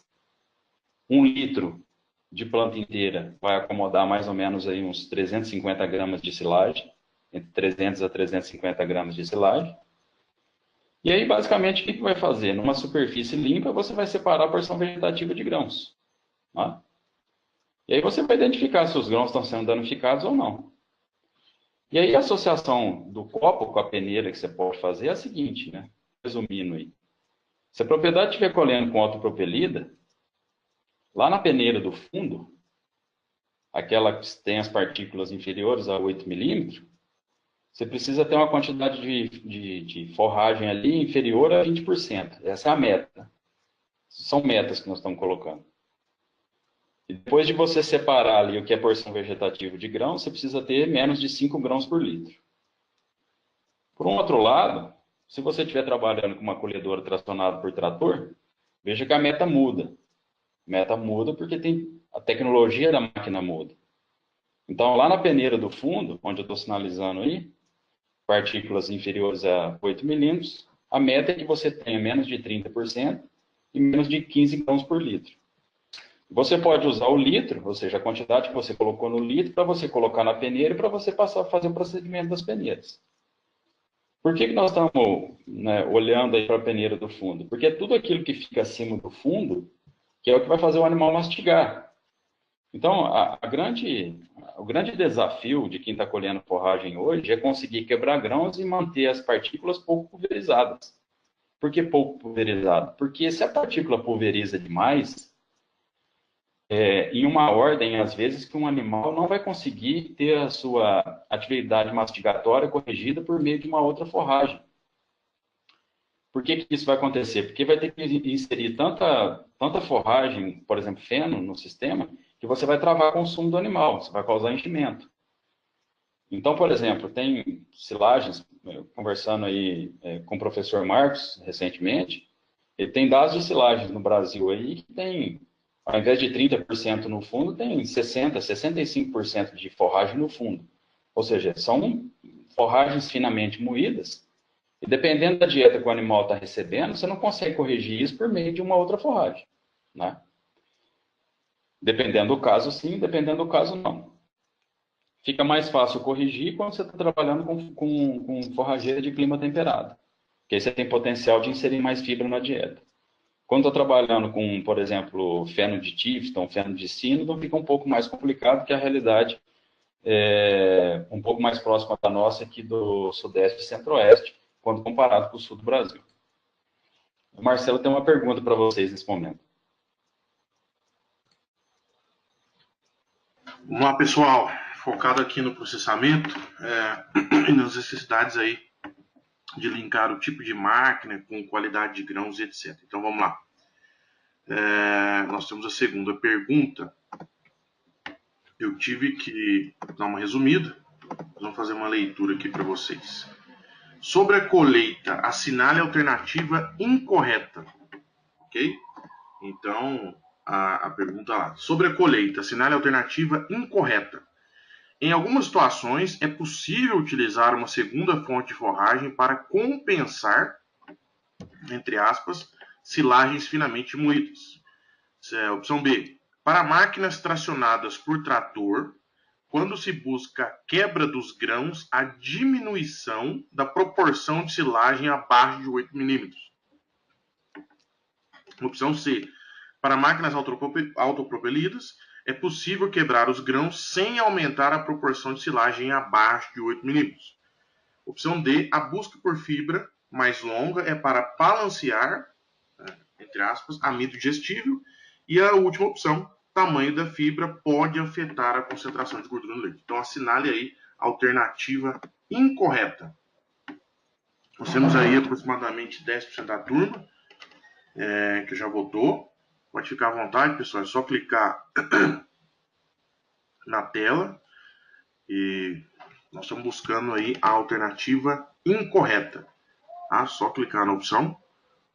1 litro de planta inteira vai acomodar mais ou menos aí uns 350 gramas de silagem, entre 300 a 350 gramas de silagem. E aí, basicamente, o que vai fazer? Numa superfície limpa, você vai separar a porção vegetativa de grãos. Tá? E aí você vai identificar se os grãos estão sendo danificados ou não. E aí a associação do copo com a peneira que você pode fazer é a seguinte, né? Resumindo aí. Se a propriedade estiver colhendo com autopropelida, lá na peneira do fundo, aquela que tem as partículas inferiores a 8 milímetros, você precisa ter uma quantidade de forragem ali inferior a 20%. Essa é a meta. São metas que nós estamos colocando. E depois de você separar ali o que é porção vegetativa de grão, você precisa ter menos de 5 grãos por litro. Por um outro lado, se você estiver trabalhando com uma colhedora tracionada por trator, veja que a meta muda. A meta muda porque a tecnologia da máquina muda. Então, lá na peneira do fundo, onde eu estou sinalizando aí, partículas inferiores a 8 milímetros, a meta é que você tenha menos de 30% e menos de 15 grãos por litro. Você pode usar o litro, ou seja, a quantidade que você colocou no litro, para você colocar na peneira e para você passar a fazer o procedimento das peneiras. Por que nós estamos olhando aí para a peneira do fundo? Porque é tudo aquilo que fica acima do fundo que é o que vai fazer o animal mastigar. Então, o grande desafio de quem está colhendo forragem hoje é conseguir quebrar grãos e manter as partículas pouco pulverizadas. Por que pouco pulverizado? Porque se a partícula pulveriza demais, em uma ordem, às vezes, que um animal não vai conseguir ter a sua atividade mastigatória corrigida por meio de uma outra forragem. Por que isso vai acontecer? Porque vai ter que inserir tanta forragem, por exemplo, feno, no sistema, que você vai travar o consumo do animal, você vai causar enchimento. Então, por exemplo, tem silagens, conversando aí com o professor Marcos recentemente, ele tem dados de silagens no Brasil aí que tem, ao invés de 30% no fundo, tem 60%, 65% de forragem no fundo. Ou seja, são forragens finamente moídas, e dependendo da dieta que o animal está recebendo, você não consegue corrigir isso por meio de uma outra forragem, né? Dependendo do caso, sim, dependendo do caso, não. Fica mais fácil corrigir quando você está trabalhando com forrageira de clima temperado, porque aí você tem potencial de inserir mais fibra na dieta. Quando estou trabalhando com, por exemplo, feno de Tifton, feno de Sindon, fica um pouco mais complicado, porque a realidade é um pouco mais próxima da nossa aqui do Sudeste e Centro-Oeste, quando comparado com o Sul do Brasil. O Marcelo tem uma pergunta para vocês nesse momento. Vamos lá, pessoal. Focado aqui no processamento e nas necessidades aí de linkar o tipo de máquina com qualidade de grãos e etc. Então vamos lá. Nós temos a segunda pergunta. Eu tive que dar uma resumida. Vamos fazer uma leitura aqui para vocês. Sobre a colheita, assinale a alternativa incorreta. Ok? Então, a pergunta lá. Sobre a colheita, assinale a alternativa incorreta. Em algumas situações, é possível utilizar uma segunda fonte de forragem para compensar, entre aspas, silagens finamente moídas. Opção B. Para máquinas tracionadas por trator, quando se busca a quebra dos grãos, a diminuição da proporção de silagem abaixo de 8 milímetros. Opção C. Para máquinas autopropelidas, é possível quebrar os grãos sem aumentar a proporção de silagem abaixo de 8 milímetros. Opção D. A busca por fibra mais longa é para balancear, entre aspas, amido digestível. E a última opção, tamanho da fibra pode afetar a concentração de gordura no leite. Então, assinale aí a alternativa incorreta. Nós temos aí aproximadamente 10% da turma que já votou. Pode ficar à vontade, pessoal. É só clicar na tela e nós estamos buscando aí a alternativa incorreta. Tá? Só clicar na opção.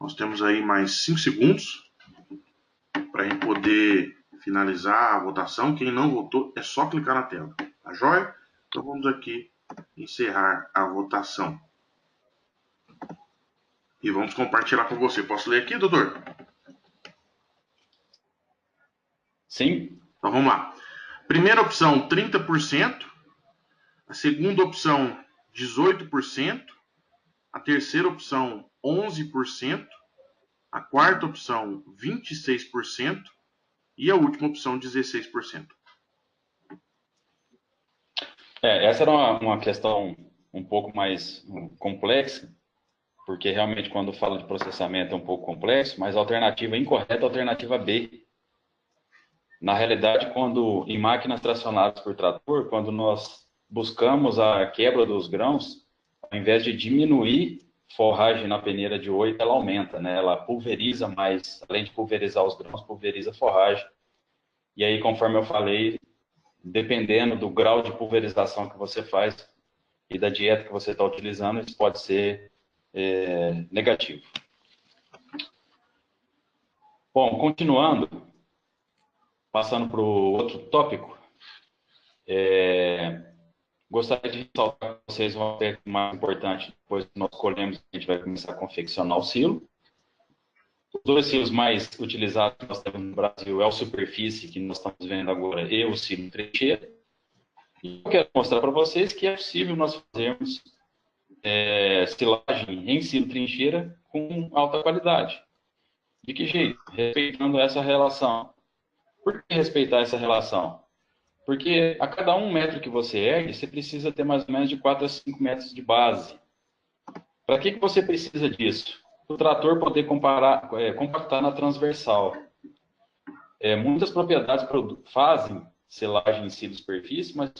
Nós temos aí mais 5 segundos para a gente poder finalizar a votação. Quem não votou, é só clicar na tela. Tá joia? Então vamos aqui encerrar a votação. E vamos compartilhar com você. Posso ler aqui, doutor? Sim. Então vamos lá. Primeira opção, 30%. A segunda opção, 18%. A terceira opção, 11%. A quarta opção, 26%. E a última opção, 16%. Essa era uma questão um pouco mais complexa, porque realmente quando fala de processamento é um pouco complexo, mas a alternativa incorreta é a alternativa B. Na realidade, quando em máquinas tracionadas por trator, quando nós buscamos a quebra dos grãos, ao invés de diminuir forragem na peneira de 8, ela aumenta, né? Ela pulveriza mais, além de pulverizar os grãos, pulveriza a forragem. E aí, conforme eu falei, dependendo do grau de pulverização que você faz e da dieta que você está utilizando, isso pode ser negativo. Bom, continuando, passando para o outro tópico, gostaria de ressaltar para vocês um aspecto mais importante. Depois que nós colhemos, a gente vai começar a confeccionar o silo. Os dois silos mais utilizados que nós temos no Brasil é o superfície, que nós estamos vendo agora, e o silo trincheira. E eu quero mostrar para vocês que é possível nós fazermos silagem em silo trincheira com alta qualidade. De que jeito? Respeitando essa relação Por que respeitar essa relação? Porque a cada 1 metro que você ergue, você precisa ter mais ou menos de 4 a 5 metros de base. Para que você precisa disso? Para o trator poder compactar na transversal. Muitas propriedades fazem selagem em silo-superfície, mas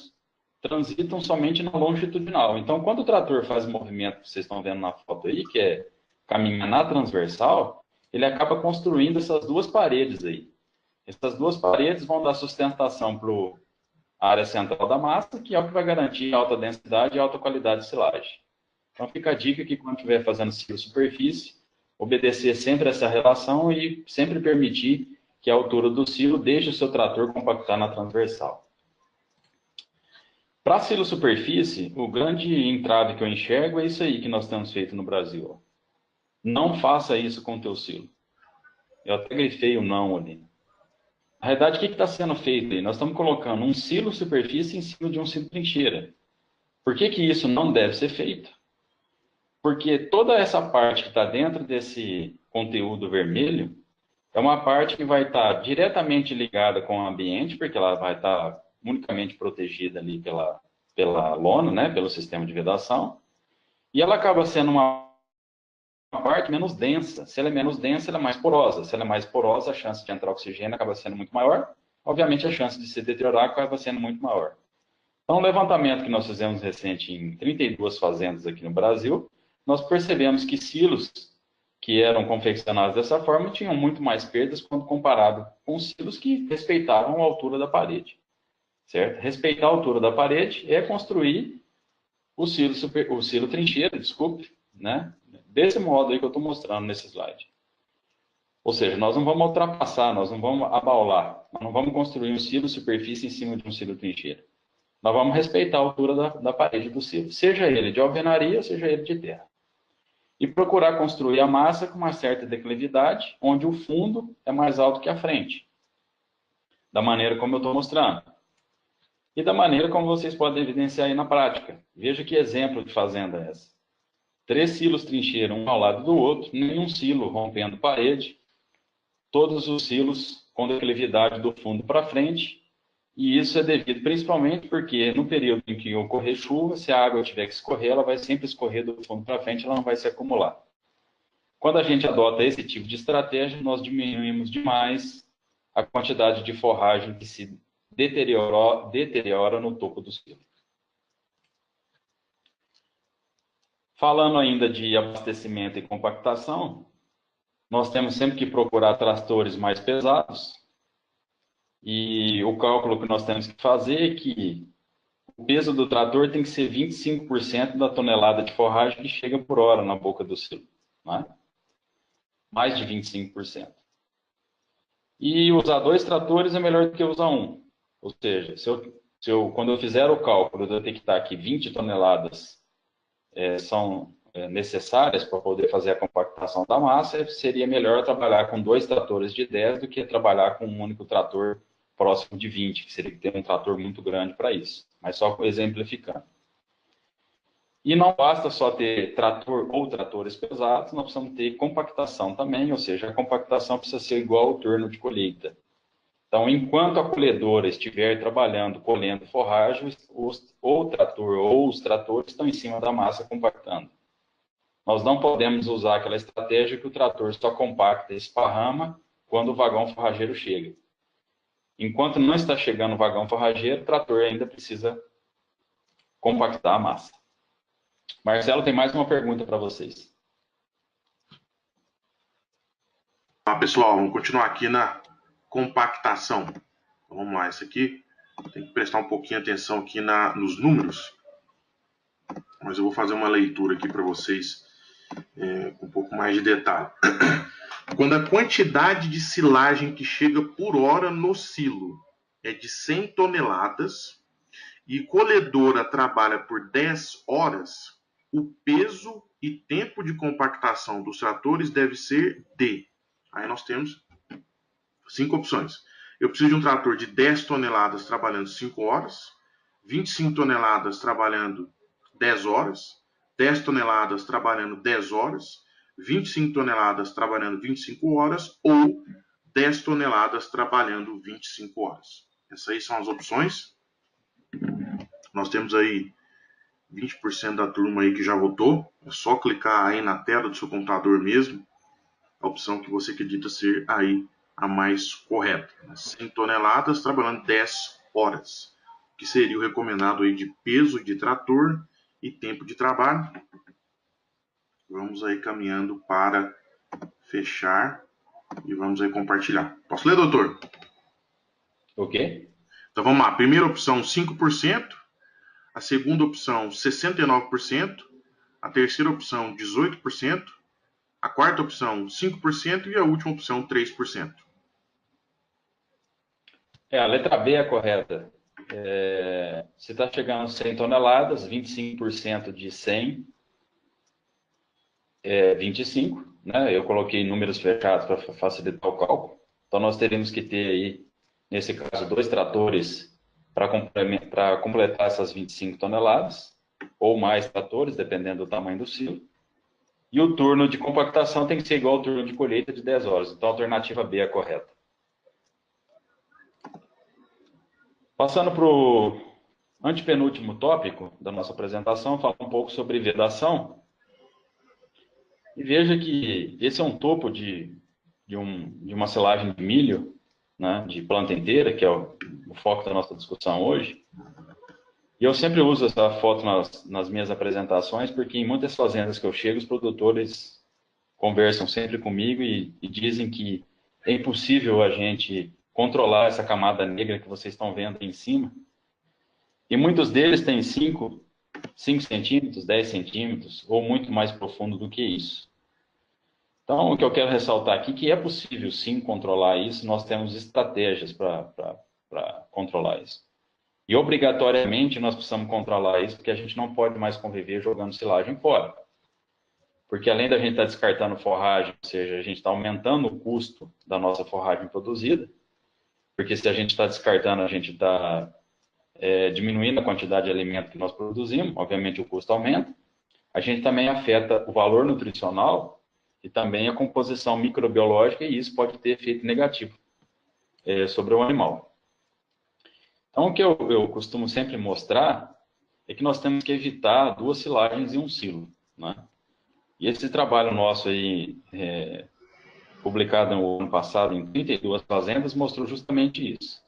transitam somente na longitudinal. Então, quando o trator faz o movimento que vocês estão vendo na foto aí, que é caminhar na transversal, ele acaba construindo essas duas paredes aí. Essas duas paredes vão dar sustentação para a área central da massa, que é o que vai garantir alta densidade e alta qualidade de silagem. Então, fica a dica que quando estiver fazendo silo-superfície, obedecer sempre essa relação e sempre permitir que a altura do silo deixe o seu trator compactar na transversal. Para silo-superfície, o grande entrave que eu enxergo é isso aí que nós temos feito no Brasil. Não faça isso com o teu silo. Eu até grifei o não ali. Na realidade, o que está sendo feito aí? Nós estamos colocando um silo-superfície em cima de um silo-trincheira. Por que isso não deve ser feito? Porque toda essa parte que está dentro desse conteúdo vermelho é uma parte que vai estar diretamente ligada com o ambiente, porque ela vai estar unicamente protegida ali pela lona, né, pelo sistema de vedação, e ela acaba sendo uma parte menos densa. Se ela é menos densa, ela é mais porosa. Se ela é mais porosa, a chance de entrar oxigênio acaba sendo muito maior. Obviamente, a chance de se deteriorar acaba sendo muito maior. Então, o levantamento que nós fizemos recente em 32 fazendas aqui no Brasil, nós percebemos que silos que eram confeccionados dessa forma tinham muito mais perdas quando comparado com silos que respeitavam a altura da parede. Certo? Respeitar a altura da parede é construir o silo trincheira, desculpe, né? Desse modo aí que eu estou mostrando nesse slide. Ou seja, nós não vamos ultrapassar, nós não vamos abaular, nós não vamos construir um silo superfície em cima de um silo trincheira. Nós vamos respeitar a altura da parede do silo, seja ele de alvenaria ou seja ele de terra. E procurar construir a massa com uma certa declividade, onde o fundo é mais alto que a frente. Da maneira como eu estou mostrando. E da maneira como vocês podem evidenciar aí na prática. Veja que exemplo de fazenda é essa. 3 silos trincheira um ao lado do outro, nenhum silo rompendo parede, todos os silos com declividade do fundo para frente, e isso é devido principalmente porque no período em que ocorrer chuva, se a água tiver que escorrer, ela vai sempre escorrer do fundo para frente, ela não vai se acumular. Quando a gente adota esse tipo de estratégia, nós diminuímos demais a quantidade de forragem que se deteriora no topo do silo. Falando ainda de abastecimento e compactação, nós temos sempre que procurar tratores mais pesados. E o cálculo que nós temos que fazer é que o peso do trator tem que ser 25% da tonelada de forragem que chega por hora na boca do silo. Né? Mais de 25%. E usar 2 tratores é melhor do que usar um. Ou seja, quando eu fizer o cálculo, eu detectar que 20 toneladas são necessárias para poder fazer a compactação da massa, seria melhor trabalhar com 2 tratores de 10 do que trabalhar com um único trator próximo de 20, que seria que ter um trator muito grande para isso. Mas só exemplificando. E não basta só ter trator ou tratores pesados, nós precisamos ter compactação também, ou seja, a compactação precisa ser igual ao turno de colheita. Então, enquanto a colhedora estiver trabalhando, colhendo forragem, o trator ou os tratores estão em cima da massa compactando. Nós não podemos usar aquela estratégia que o trator só compacta e esparrama quando o vagão forrageiro chega. Enquanto não está chegando o vagão forrageiro, o trator ainda precisa compactar a massa. Marcelo, tem mais uma pergunta para vocês. Pessoal, vamos continuar aqui na compactação. Então, vamos lá, isso aqui tem que prestar um pouquinho de atenção aqui nos números, mas eu vou fazer uma leitura aqui para vocês com um pouco mais de detalhe. Quando a quantidade de silagem que chega por hora no silo é de 100 toneladas e colhedora trabalha por 10 horas, o peso e tempo de compactação dos tratores deve ser de... Aí nós temos 5 opções. Eu preciso de um trator de 10 toneladas trabalhando 5 horas, 25 toneladas trabalhando 10 horas, 10 toneladas trabalhando 10 horas, 25 toneladas trabalhando 25 horas ou 10 toneladas trabalhando 25 horas. Essas aí são as opções. Nós temos aí 20% da turma aí que já votou. É só clicar aí na tela do seu computador mesmo, a opção que você acredita ser aí a mais correta. 100 toneladas trabalhando 10 horas, que seria o recomendado aí de peso de trator e tempo de trabalho. Vamos aí caminhando para fechar e vamos aí compartilhar. Posso ler, doutor? Ok. Então vamos lá. Primeira opção, 5%. A segunda opção, 69%. A terceira opção, 18%. A quarta opção, 5%. E a última opção, 3%. A letra B é a correta. Você está chegando a 100 toneladas, 25% de 100 é 25, né? Eu coloquei números fechados para facilitar o cálculo. Então, nós teríamos que ter aí, nesse caso, 2 tratores para completar essas 25 toneladas, ou mais tratores, dependendo do tamanho do silo. E o turno de compactação tem que ser igual ao turno de colheita de 10 horas. Então, a alternativa B é a correta. Passando para o antepenúltimo tópico da nossa apresentação, falar um pouco sobre vedação. E veja que esse é um topo de uma silagem de milho, né, de planta inteira, que é o foco da nossa discussão hoje. E eu sempre uso essa foto nas minhas apresentações, porque em muitas fazendas que eu chego, os produtores conversam sempre comigo e dizem que é impossível a gente controlar essa camada negra que vocês estão vendo aí em cima. E muitos deles têm 5 centímetros, 10 centímetros, ou muito mais profundo do que isso. Então, o que eu quero ressaltar aqui é que é possível sim controlar isso, nós temos estratégias para controlar isso. E obrigatoriamente nós precisamos controlar isso, porque a gente não pode mais conviver jogando silagem fora. Porque além da gente estar descartando forragem, ou seja, a gente está aumentando o custo da nossa forragem produzida, porque se a gente está descartando, a gente está diminuindo a quantidade de alimento que nós produzimos, obviamente o custo aumenta. A gente também afeta o valor nutricional e também a composição microbiológica, e isso pode ter efeito negativo sobre o animal. Então, o que eu costumo sempre mostrar é que nós temos que evitar 2 silagens em um silo, né? E esse trabalho nosso aí, publicado no ano passado em 32 fazendas, mostrou justamente isso.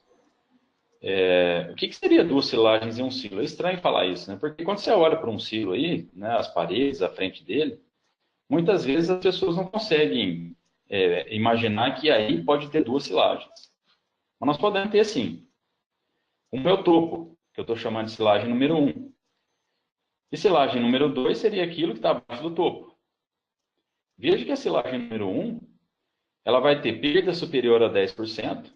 O que seria 2 silagens em um silo? É estranho falar isso, né? Porque quando você olha para um silo aí, né, as paredes, a frente dele, muitas vezes as pessoas não conseguem imaginar que aí pode ter 2 silagens. Mas nós podemos ter sim. O meu topo, que eu estou chamando de silagem número 1. E silagem número 2 seria aquilo que está abaixo do topo. Veja que a silagem número 1, ela vai ter perda superior a 10%.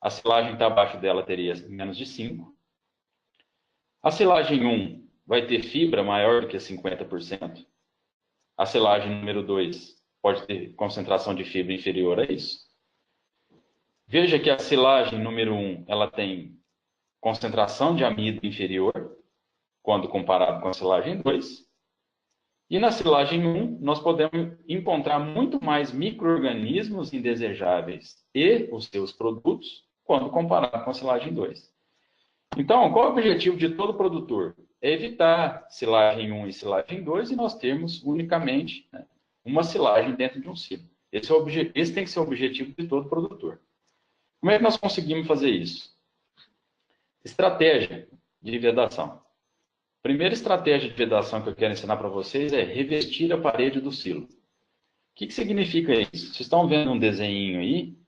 A silagem que está abaixo dela teria menos de 5%. A silagem 1 vai ter fibra maior do que 50%. A silagem número 2 pode ter concentração de fibra inferior a isso. Veja que a silagem número 1, ela tem concentração de amido inferior, quando comparado com a silagem 2. E na silagem 1, nós podemos encontrar muito mais micro-organismos indesejáveis e os seus produtos, quando comparado com a silagem 2. Então, qual é o objetivo de todo produtor? É evitar silagem 1 e silagem 2 e nós termos unicamente, né, uma silagem dentro de um silo. Esse tem que ser o objetivo de todo produtor. Como é que nós conseguimos fazer isso? Estratégia de vedação. Primeira estratégia de vedação que eu quero ensinar para vocês é revestir a parede do silo. O que significa isso? Vocês estão vendo um desenho aí,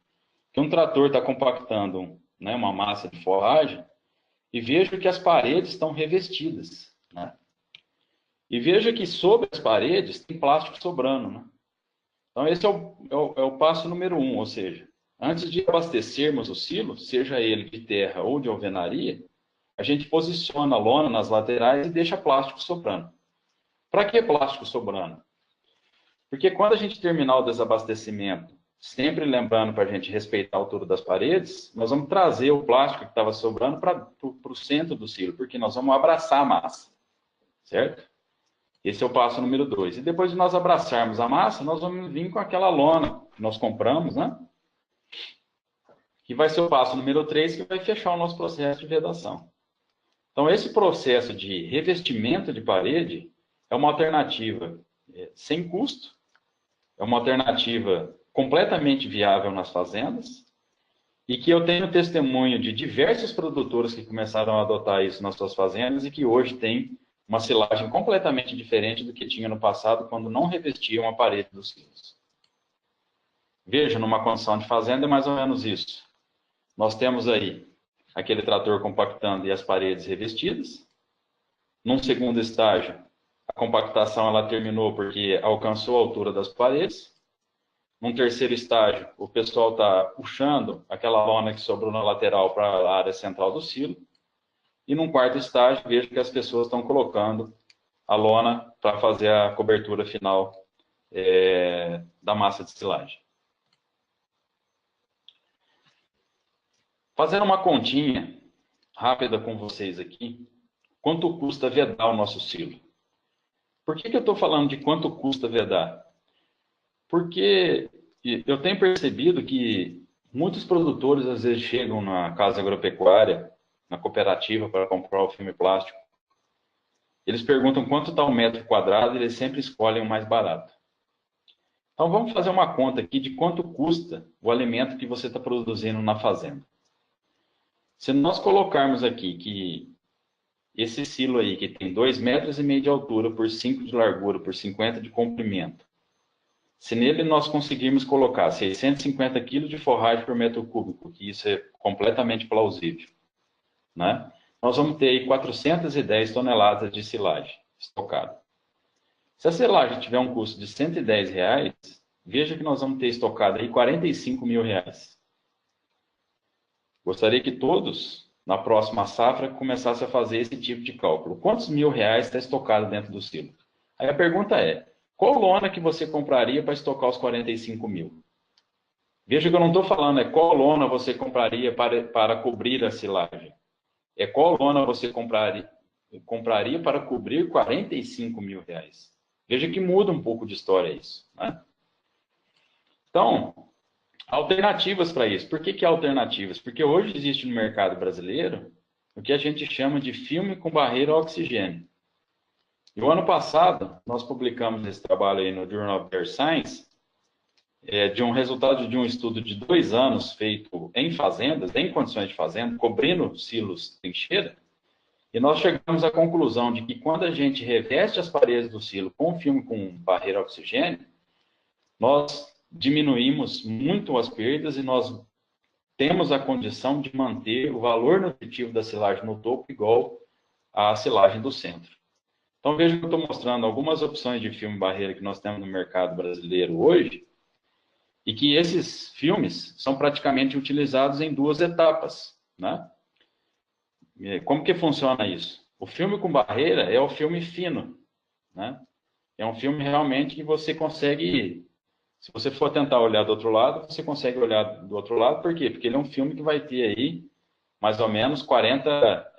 que um trator está compactando, né, uma massa de forragem, e vejo que as paredes estão revestidas, né? E veja que sobre as paredes tem plástico sobrando, né? Então esse é o passo número 1, ou seja, antes de abastecermos o silo, seja ele de terra ou de alvenaria, a gente posiciona a lona nas laterais e deixa plástico sobrando. Para que plástico sobrando? Porque quando a gente terminar o desabastecimento, sempre lembrando para a gente respeitar a altura das paredes, nós vamos trazer o plástico que estava sobrando para o centro do silo, porque nós vamos abraçar a massa, certo? Esse é o passo número 2. E depois de nós abraçarmos a massa, nós vamos vir com aquela lona que nós compramos, né? que vai ser o passo número 3, que vai fechar o nosso processo de vedação. Então, esse processo de revestimento de parede é uma alternativa sem custo, é uma alternativa completamente viável nas fazendas, e que eu tenho testemunho de diversos produtores que começaram a adotar isso nas suas fazendas e que hoje tem uma silagem completamente diferente do que tinha no passado, quando não revestiam a parede dos silos. Veja, numa condição de fazenda é mais ou menos isso. Nós temos aí aquele trator compactando e as paredes revestidas. Num segundo estágio, a compactação ela terminou porque alcançou a altura das paredes. Num terceiro estágio, o pessoal está puxando aquela lona que sobrou na lateral para a área central do silo. E num quarto estágio, vejo que as pessoas estão colocando a lona para fazer a cobertura final da massa de silagem. Fazendo uma continha rápida com vocês aqui, quanto custa vedar o nosso silo? Por que eu estou falando de quanto custa vedar? Porque eu tenho percebido que muitos produtores às vezes chegam na casa agropecuária, na cooperativa, para comprar o filme plástico. Eles perguntam quanto está o metro quadrado e eles sempre escolhem o mais barato. Então vamos fazer uma conta aqui de quanto custa o alimento que você está produzindo na fazenda. Se nós colocarmos aqui que esse silo aí, que tem 2,5 metros de altura por 5 de largura por 50 de comprimento, se nele nós conseguirmos colocar 650 kg de forragem por metro cúbico, que isso é completamente plausível, né? Nós vamos ter aí 410 toneladas de silagem estocada. Se a silagem tiver um custo de R$110, veja que nós vamos ter estocado aí R$45 mil. Gostaria que todos, na próxima safra, começassem a fazer esse tipo de cálculo. Quantos R$1.000 está estocado dentro do silo? Aí a pergunta é, qual lona que você compraria para estocar os 45 mil? Veja que eu não estou falando qual lona você compraria para cobrir a silagem. É qual lona você compraria para cobrir R$45 mil. Veja que muda um pouco de história isso, né? Então, alternativas para isso. Por que alternativas? Porque hoje existe no mercado brasileiro o que a gente chama de filme com barreira a oxigênio. E o ano passado, nós publicamos esse trabalho aí no Journal of Earth Science, de um resultado de um estudo de 2 anos feito em fazendas, em condições de fazenda, cobrindo silos trincheira, e nós chegamos à conclusão de que quando a gente reveste as paredes do silo com filme com barreira a oxigênio, nós diminuímos muito as perdas e nós temos a condição de manter o valor nutritivo da silagem no topo igual à silagem do centro. Então veja que eu estou mostrando algumas opções de filme barreira que nós temos no mercado brasileiro hoje, e que esses filmes são praticamente utilizados em 2 etapas, né? Como que funciona isso? O filme com barreira é o filme fino, né? É um filme realmente que você consegue, se você for tentar olhar do outro lado, você consegue olhar do outro lado, por quê? Porque ele é um filme que vai ter aí mais ou menos 40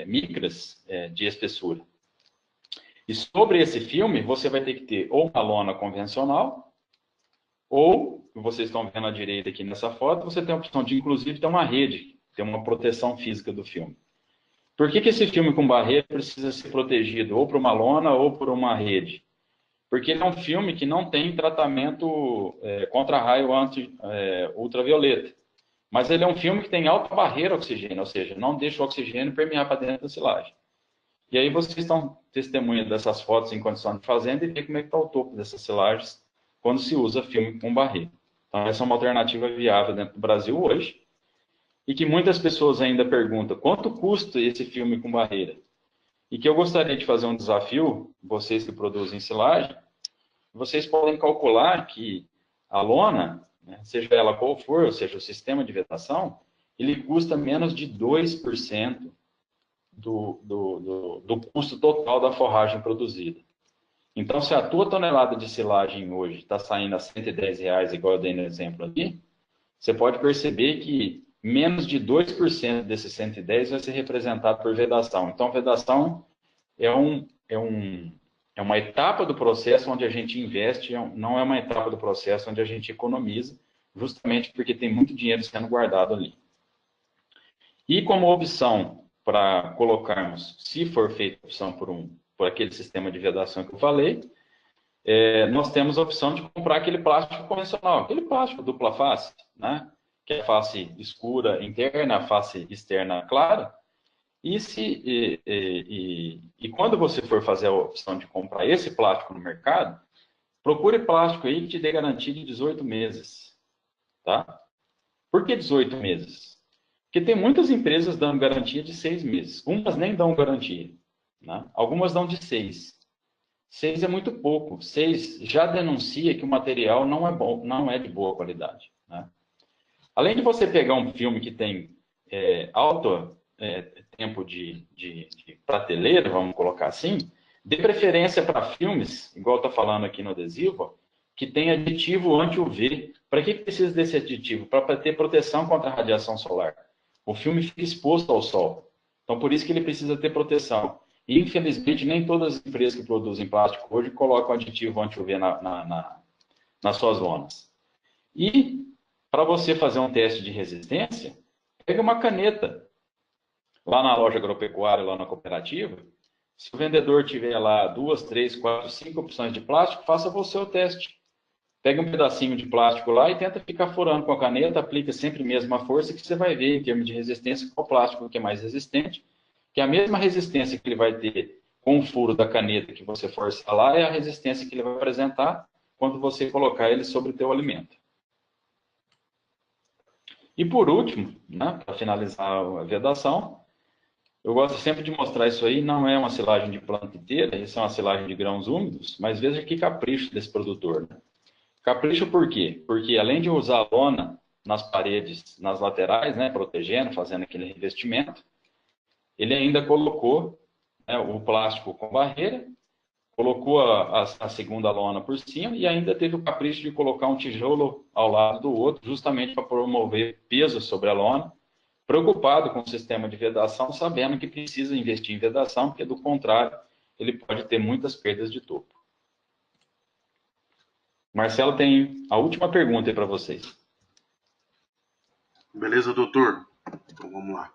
micras de espessura. E sobre esse filme, você vai ter que ter ou uma lona convencional, ou, vocês estão vendo à direita aqui nessa foto, você tem a opção de, inclusive, ter uma rede, ter uma proteção física do filme. Por que esse filme com barreira precisa ser protegido ou por uma lona ou por uma rede? Porque ele é um filme que não tem tratamento contra raio ultravioleta. Mas ele é um filme que tem alta barreira ao oxigênio, ou seja, não deixa o oxigênio permear para dentro da silagem. E aí vocês estão testemunhando dessas fotos em condição de fazenda e ver como é que está o topo dessas silagens quando se usa filme com barreira. Então essa é uma alternativa viável dentro do Brasil hoje e que muitas pessoas ainda perguntam quanto custa esse filme com barreira. E que eu gostaria de fazer um desafio, vocês que produzem silagem, vocês podem calcular que a lona, né, seja ela qual for, ou seja, o sistema de vedação, ele custa menos de 2% do custo total da forragem produzida. Então, se a tua tonelada de silagem hoje está saindo a R$110, igual eu dei no exemplo aqui, você pode perceber que menos de 2% desses 110 vai ser representado por vedação. Então, vedação é uma etapa do processo onde a gente investe, não é uma etapa do processo onde a gente economiza, justamente porque tem muito dinheiro sendo guardado ali. E como opção para colocarmos, se for feita opção por aquele sistema de vedação que eu falei, nós temos a opção de comprar aquele plástico convencional, aquele plástico dupla face, né? Que é a face escura interna, a face externa clara. E quando você for fazer a opção de comprar esse plástico no mercado, procure plástico aí que te dê garantia de 18 meses, tá? Por que 18 meses? Porque tem muitas empresas dando garantia de 6 meses. Umas nem dão garantia, né? Algumas dão de 6. 6 é muito pouco. 6 já denuncia que o material não é bom, não é de boa qualidade, né? Além de você pegar um filme que tem alto tempo de prateleira, vamos colocar assim, dê preferência para filmes, igual está falando aqui no adesivo, que tem aditivo anti-UV. Para que precisa desse aditivo? Para ter proteção contra a radiação solar. O filme fica exposto ao sol. Então, por isso que ele precisa ter proteção. E, infelizmente, nem todas as empresas que produzem plástico hoje colocam aditivo anti-UV nas suas lonas. E, para você fazer um teste de resistência, pega uma caneta. Lá na loja agropecuária, lá na cooperativa, se o vendedor tiver lá 2, 3, 4, 5 opções de plástico, faça você o teste. Pega um pedacinho de plástico lá e tenta ficar furando com a caneta, aplica sempre a mesma força que você vai ver em termos de resistência qual plástico que é mais resistente, que é a mesma resistência que ele vai ter com o furo da caneta que você forçar lá é a resistência que ele vai apresentar quando você colocar ele sobre o teu alimento. E por último, né, para finalizar a vedação, eu gosto sempre de mostrar isso aí, não é uma silagem de planta inteira, isso é uma silagem de grãos úmidos, mas veja que capricho desse produtor, né? Capricho por quê? Porque além de usar lona nas paredes, nas laterais, né, protegendo, fazendo aquele revestimento, ele ainda colocou, né, o plástico com barreira, colocou a segunda lona por cima e ainda teve o capricho de colocar um tijolo ao lado do outro, justamente para promover peso sobre a lona, preocupado com o sistema de vedação, sabendo que precisa investir em vedação, porque do contrário, ele pode ter muitas perdas de topo. Marcelo tem a última pergunta aí para vocês. Beleza, doutor? Então vamos lá.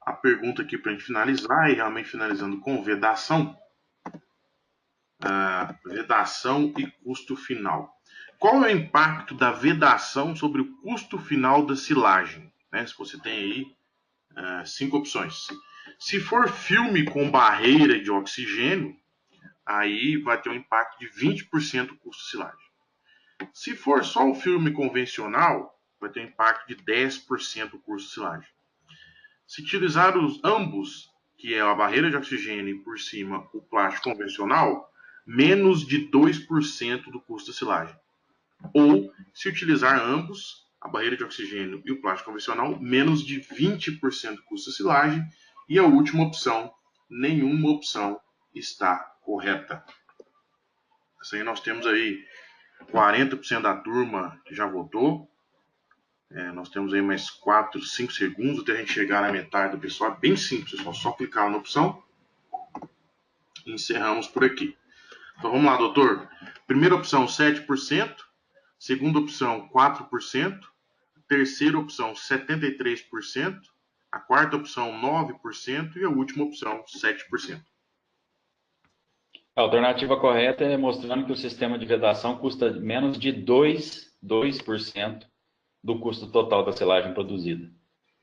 A pergunta aqui para a gente finalizar, e realmente finalizando com vedação. Vedação e custo final. Qual é o impacto da vedação sobre o custo final da silagem? Né? Se você tem aí 5 opções. Se for filme com barreira de oxigênio, aí vai ter um impacto de 20% do custo de silagem. Se for só o filme convencional, vai ter um impacto de 10% do custo de silagem. Se utilizar ambos, que é a barreira de oxigênio e por cima o plástico convencional, menos de 2% do custo da silagem. Ou, se utilizar ambos, a barreira de oxigênio e o plástico convencional, menos de 20% do custo da silagem. E a última opção, nenhuma opção está correta. Essa aí nós temos aí 40% da turma que já votou. Nós temos aí mais 4, 5 segundos até a gente chegar na metade do pessoal. É bem simples, pessoal. Só clicar na opção e encerramos por aqui. Então vamos lá, doutor. Primeira opção, 7%. Segunda opção, 4%. Terceira opção, 73%. A quarta opção, 9%. E a última opção, 7%. A alternativa correta é mostrando que o sistema de vedação custa menos de 2% do custo total da silagem produzida.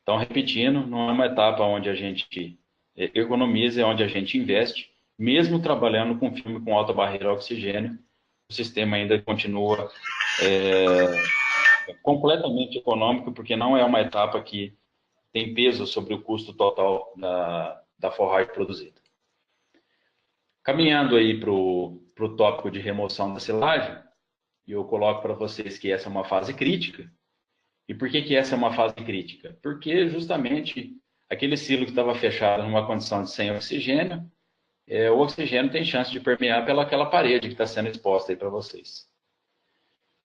Então, repetindo, não é uma etapa onde a gente economiza, é onde a gente investe, mesmo trabalhando com filme com alta barreira oxigênio, o sistema ainda continua completamente econômico, porque não é uma etapa que tem peso sobre o custo total da forragem produzida. Caminhando aí para o tópico de remoção da silagem, eu coloco para vocês que essa é uma fase crítica. E por que essa é uma fase crítica? Porque justamente aquele silo que estava fechado numa condição de sem oxigênio, o oxigênio tem chance de permear pelaquela parede que está sendo exposta aí para vocês.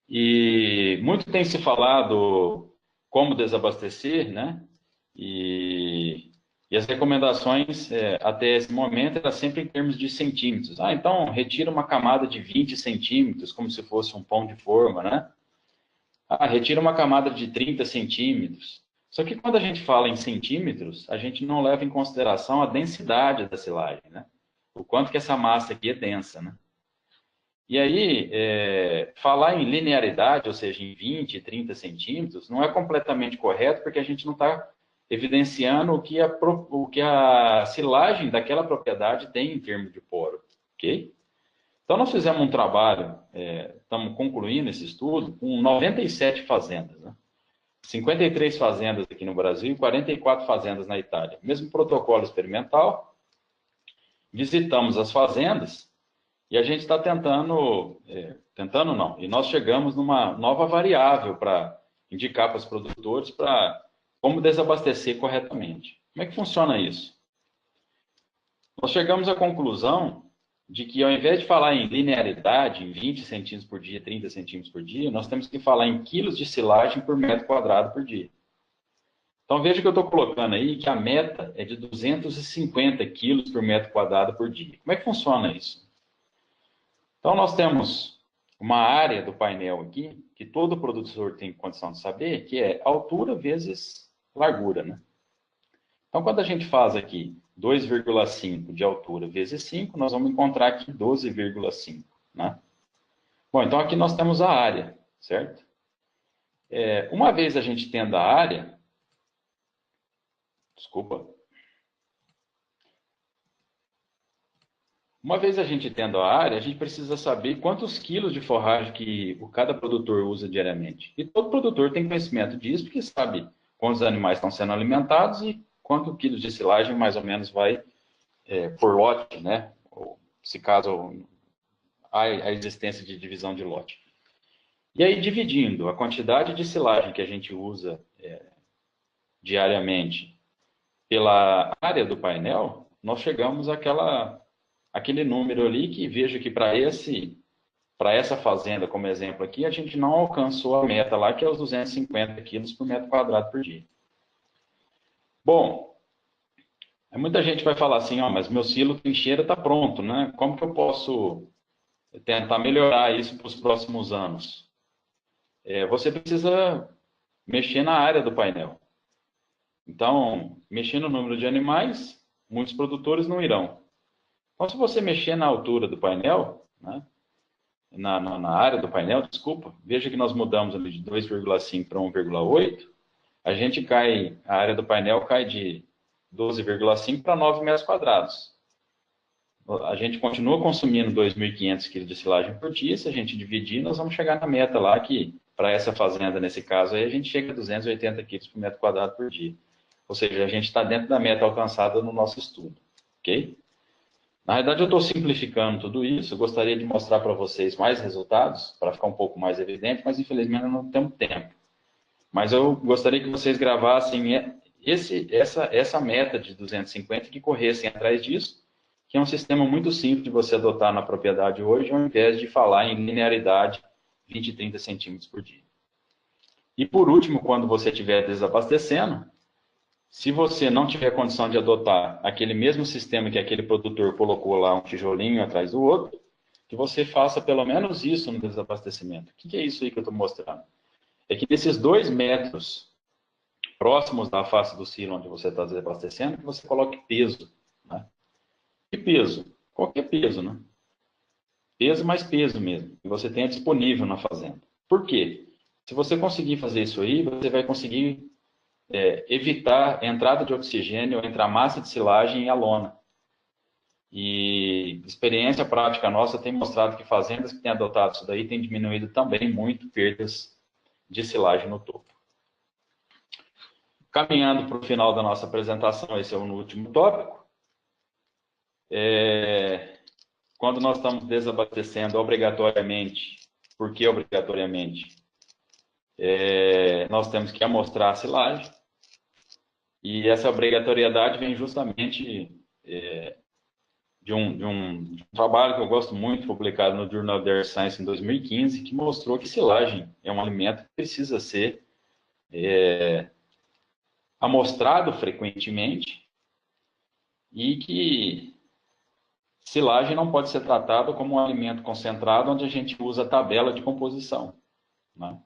E muito tem se falado como desabastecer, né? E E as recomendações, até esse momento, eram sempre em termos de centímetros. Ah, então, retira uma camada de 20 centímetros, como se fosse um pão de forma, né? Ah, retira uma camada de 30 centímetros. Só que quando a gente fala em centímetros, a gente não leva em consideração a densidade da silagem, né? O quanto que essa massa aqui é densa, né? E aí, falar em linearidade, ou seja, em 20, 30 centímetros, não é completamente correto, porque a gente não está evidenciando o que a silagem daquela propriedade tem em termos de poro, ok? Então, nós fizemos um trabalho, estamos concluindo esse estudo, com 97 fazendas, né? 53 fazendas aqui no Brasil e 44 fazendas na Itália. Mesmo protocolo experimental, visitamos as fazendas e a gente está tentando não, e nós chegamos numa nova variável para indicar para os produtores para como desabastecer corretamente. Como é que funciona isso? Nós chegamos à conclusão de que ao invés de falar em linearidade, em 20 centímetros por dia, 30 centímetros por dia, nós temos que falar em quilos de silagem por metro quadrado por dia. Então veja que eu estou colocando aí que a meta é de 250 quilos por metro quadrado por dia. Como é que funciona isso? Então nós temos uma área do painel aqui, que todo produtor tem condição de saber, que é altura vezes largura, né? Então quando a gente faz aqui 2,5 de altura vezes 5, nós vamos encontrar aqui 12,5, né? Bom, então aqui nós temos a área, certo? Uma vez a gente tendo a área, desculpa, uma vez a gente tendo a área, a gente precisa saber quantos quilos de forragem que cada produtor usa diariamente. E todo produtor tem conhecimento disso, porque sabe quantos animais estão sendo alimentados e quantos quilos de silagem mais ou menos vai por lote, né? Ou, se caso há a existência de divisão de lote. E aí, dividindo a quantidade de silagem que a gente usa diariamente pela área do painel, nós chegamos àquele número ali que vejo que para essa fazenda, como exemplo aqui, a gente não alcançou a meta lá, que é os 250 quilos por metro quadrado por dia. Bom, muita gente vai falar assim, mas meu silo trincheira está pronto, né? Como que eu posso tentar melhorar isso para os próximos anos? Você precisa mexer na área do painel. Então, mexer no número de animais, muitos produtores não irão. Então, se você mexer na altura do painel, né, na área do painel, desculpa, veja que nós mudamos ali de 2,5 para 1,8, a área do painel cai de 12,5 para 9 metros quadrados. A gente continua consumindo 2.500 kg de silagem por dia, se a gente dividir, nós vamos chegar na meta lá, que para essa fazenda, nesse caso aí, a gente chega a 280 kg por metro quadrado por dia. Ou seja, a gente está dentro da meta alcançada no nosso estudo, ok? Na verdade, eu estou simplificando tudo isso, eu gostaria de mostrar para vocês mais resultados, para ficar um pouco mais evidente, mas infelizmente não temos tempo. Mas eu gostaria que vocês gravassem essa meta de 250 e que corressem atrás disso, que é um sistema muito simples de você adotar na propriedade hoje, ao invés de falar em linearidade 20 e 30 centímetros por dia. E por último, quando você estiver desabastecendo, se você não tiver condição de adotar aquele mesmo sistema que aquele produtor colocou lá, um tijolinho atrás do outro, que você faça pelo menos isso no desabastecimento. O que é isso aí que eu estou mostrando? É que nesses 2 metros próximos da face do silo onde você está desabastecendo, que você coloque peso. Né? Que peso? Qualquer peso, né? Peso mais peso mesmo, que você tenha disponível na fazenda. Por quê? Se você conseguir fazer isso aí, você vai conseguir evitar a entrada de oxigênio entre a massa de silagem e a lona. E experiência prática nossa tem mostrado que fazendas que têm adotado isso daí têm diminuído também muito perdas de silagem no topo. Caminhando para o final da nossa apresentação, esse é o último tópico. Quando nós estamos desabastecendo obrigatoriamente, por que obrigatoriamente? Nós temos que amostrar a silagem, e essa obrigatoriedade vem justamente de um trabalho que eu gosto muito, publicado no Journal of Earth Science em 2015, que mostrou que silagem é um alimento que precisa ser amostrado frequentemente e que silagem não pode ser tratada como um alimento concentrado onde a gente usa a tabela de composição, né?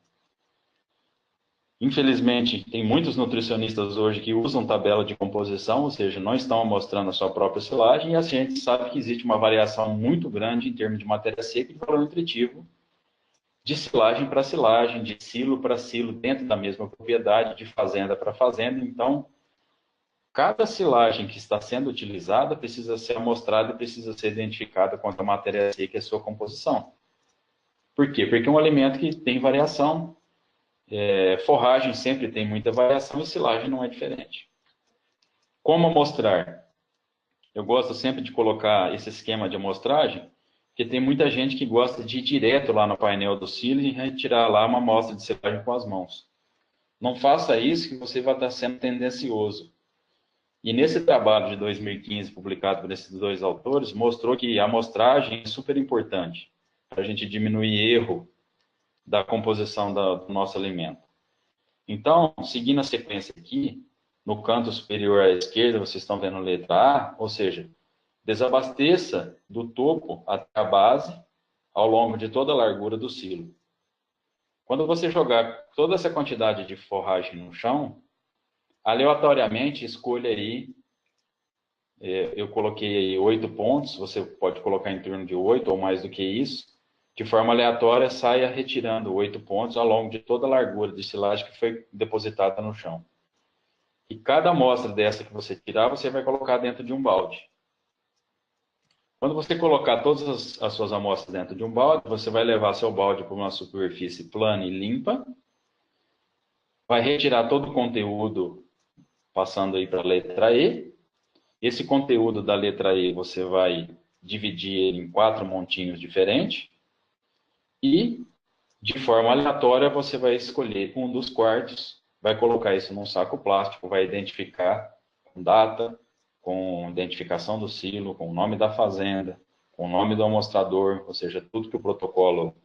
Infelizmente, tem muitos nutricionistas hoje que usam tabela de composição, ou seja, não estão amostrando a sua própria silagem, e a gente sabe que existe uma variação muito grande em termos de matéria seca e de valor nutritivo, de silagem para silagem, de silo para silo, dentro da mesma propriedade, de fazenda para fazenda. Então, cada silagem que está sendo utilizada precisa ser amostrada e precisa ser identificada quanto à matéria seca e a sua composição. Por quê? Porque é um alimento que tem variação, forragem sempre tem muita variação e silagem não é diferente. Como amostrar? Eu gosto sempre de colocar esse esquema de amostragem, porque tem muita gente que gosta de ir direto lá no painel do silo e retirar lá uma amostra de silagem com as mãos. Não faça isso que você vai estar sendo tendencioso. E nesse trabalho de 2015, publicado por esses dois autores, mostrou que a amostragem é super importante para a gente diminuir erro da composição do nosso alimento. Então, seguindo a sequência aqui, no canto superior à esquerda, vocês estão vendo a letra A, ou seja, desabasteça do topo até a base, ao longo de toda a largura do silo. Quando você jogar toda essa quantidade de forragem no chão, aleatoriamente escolha aí, eu coloquei aí 8 pontos, você pode colocar em torno de 8 ou mais do que isso, de forma aleatória saia retirando 8 pontos ao longo de toda a largura de silagem que foi depositada no chão. E cada amostra dessa que você tirar, você vai colocar dentro de um balde. Quando você colocar todas as suas amostras dentro de um balde, você vai levar seu balde para uma superfície plana e limpa, vai retirar todo o conteúdo, passando aí para a letra E. Esse conteúdo da letra E você vai dividir ele em 4 montinhos diferentes e, de forma aleatória, você vai escolher um dos quartos, vai colocar isso num saco plástico, vai identificar com data, com identificação do silo, com o nome da fazenda, com o nome do amostrador, ou seja, tudo que o protocolo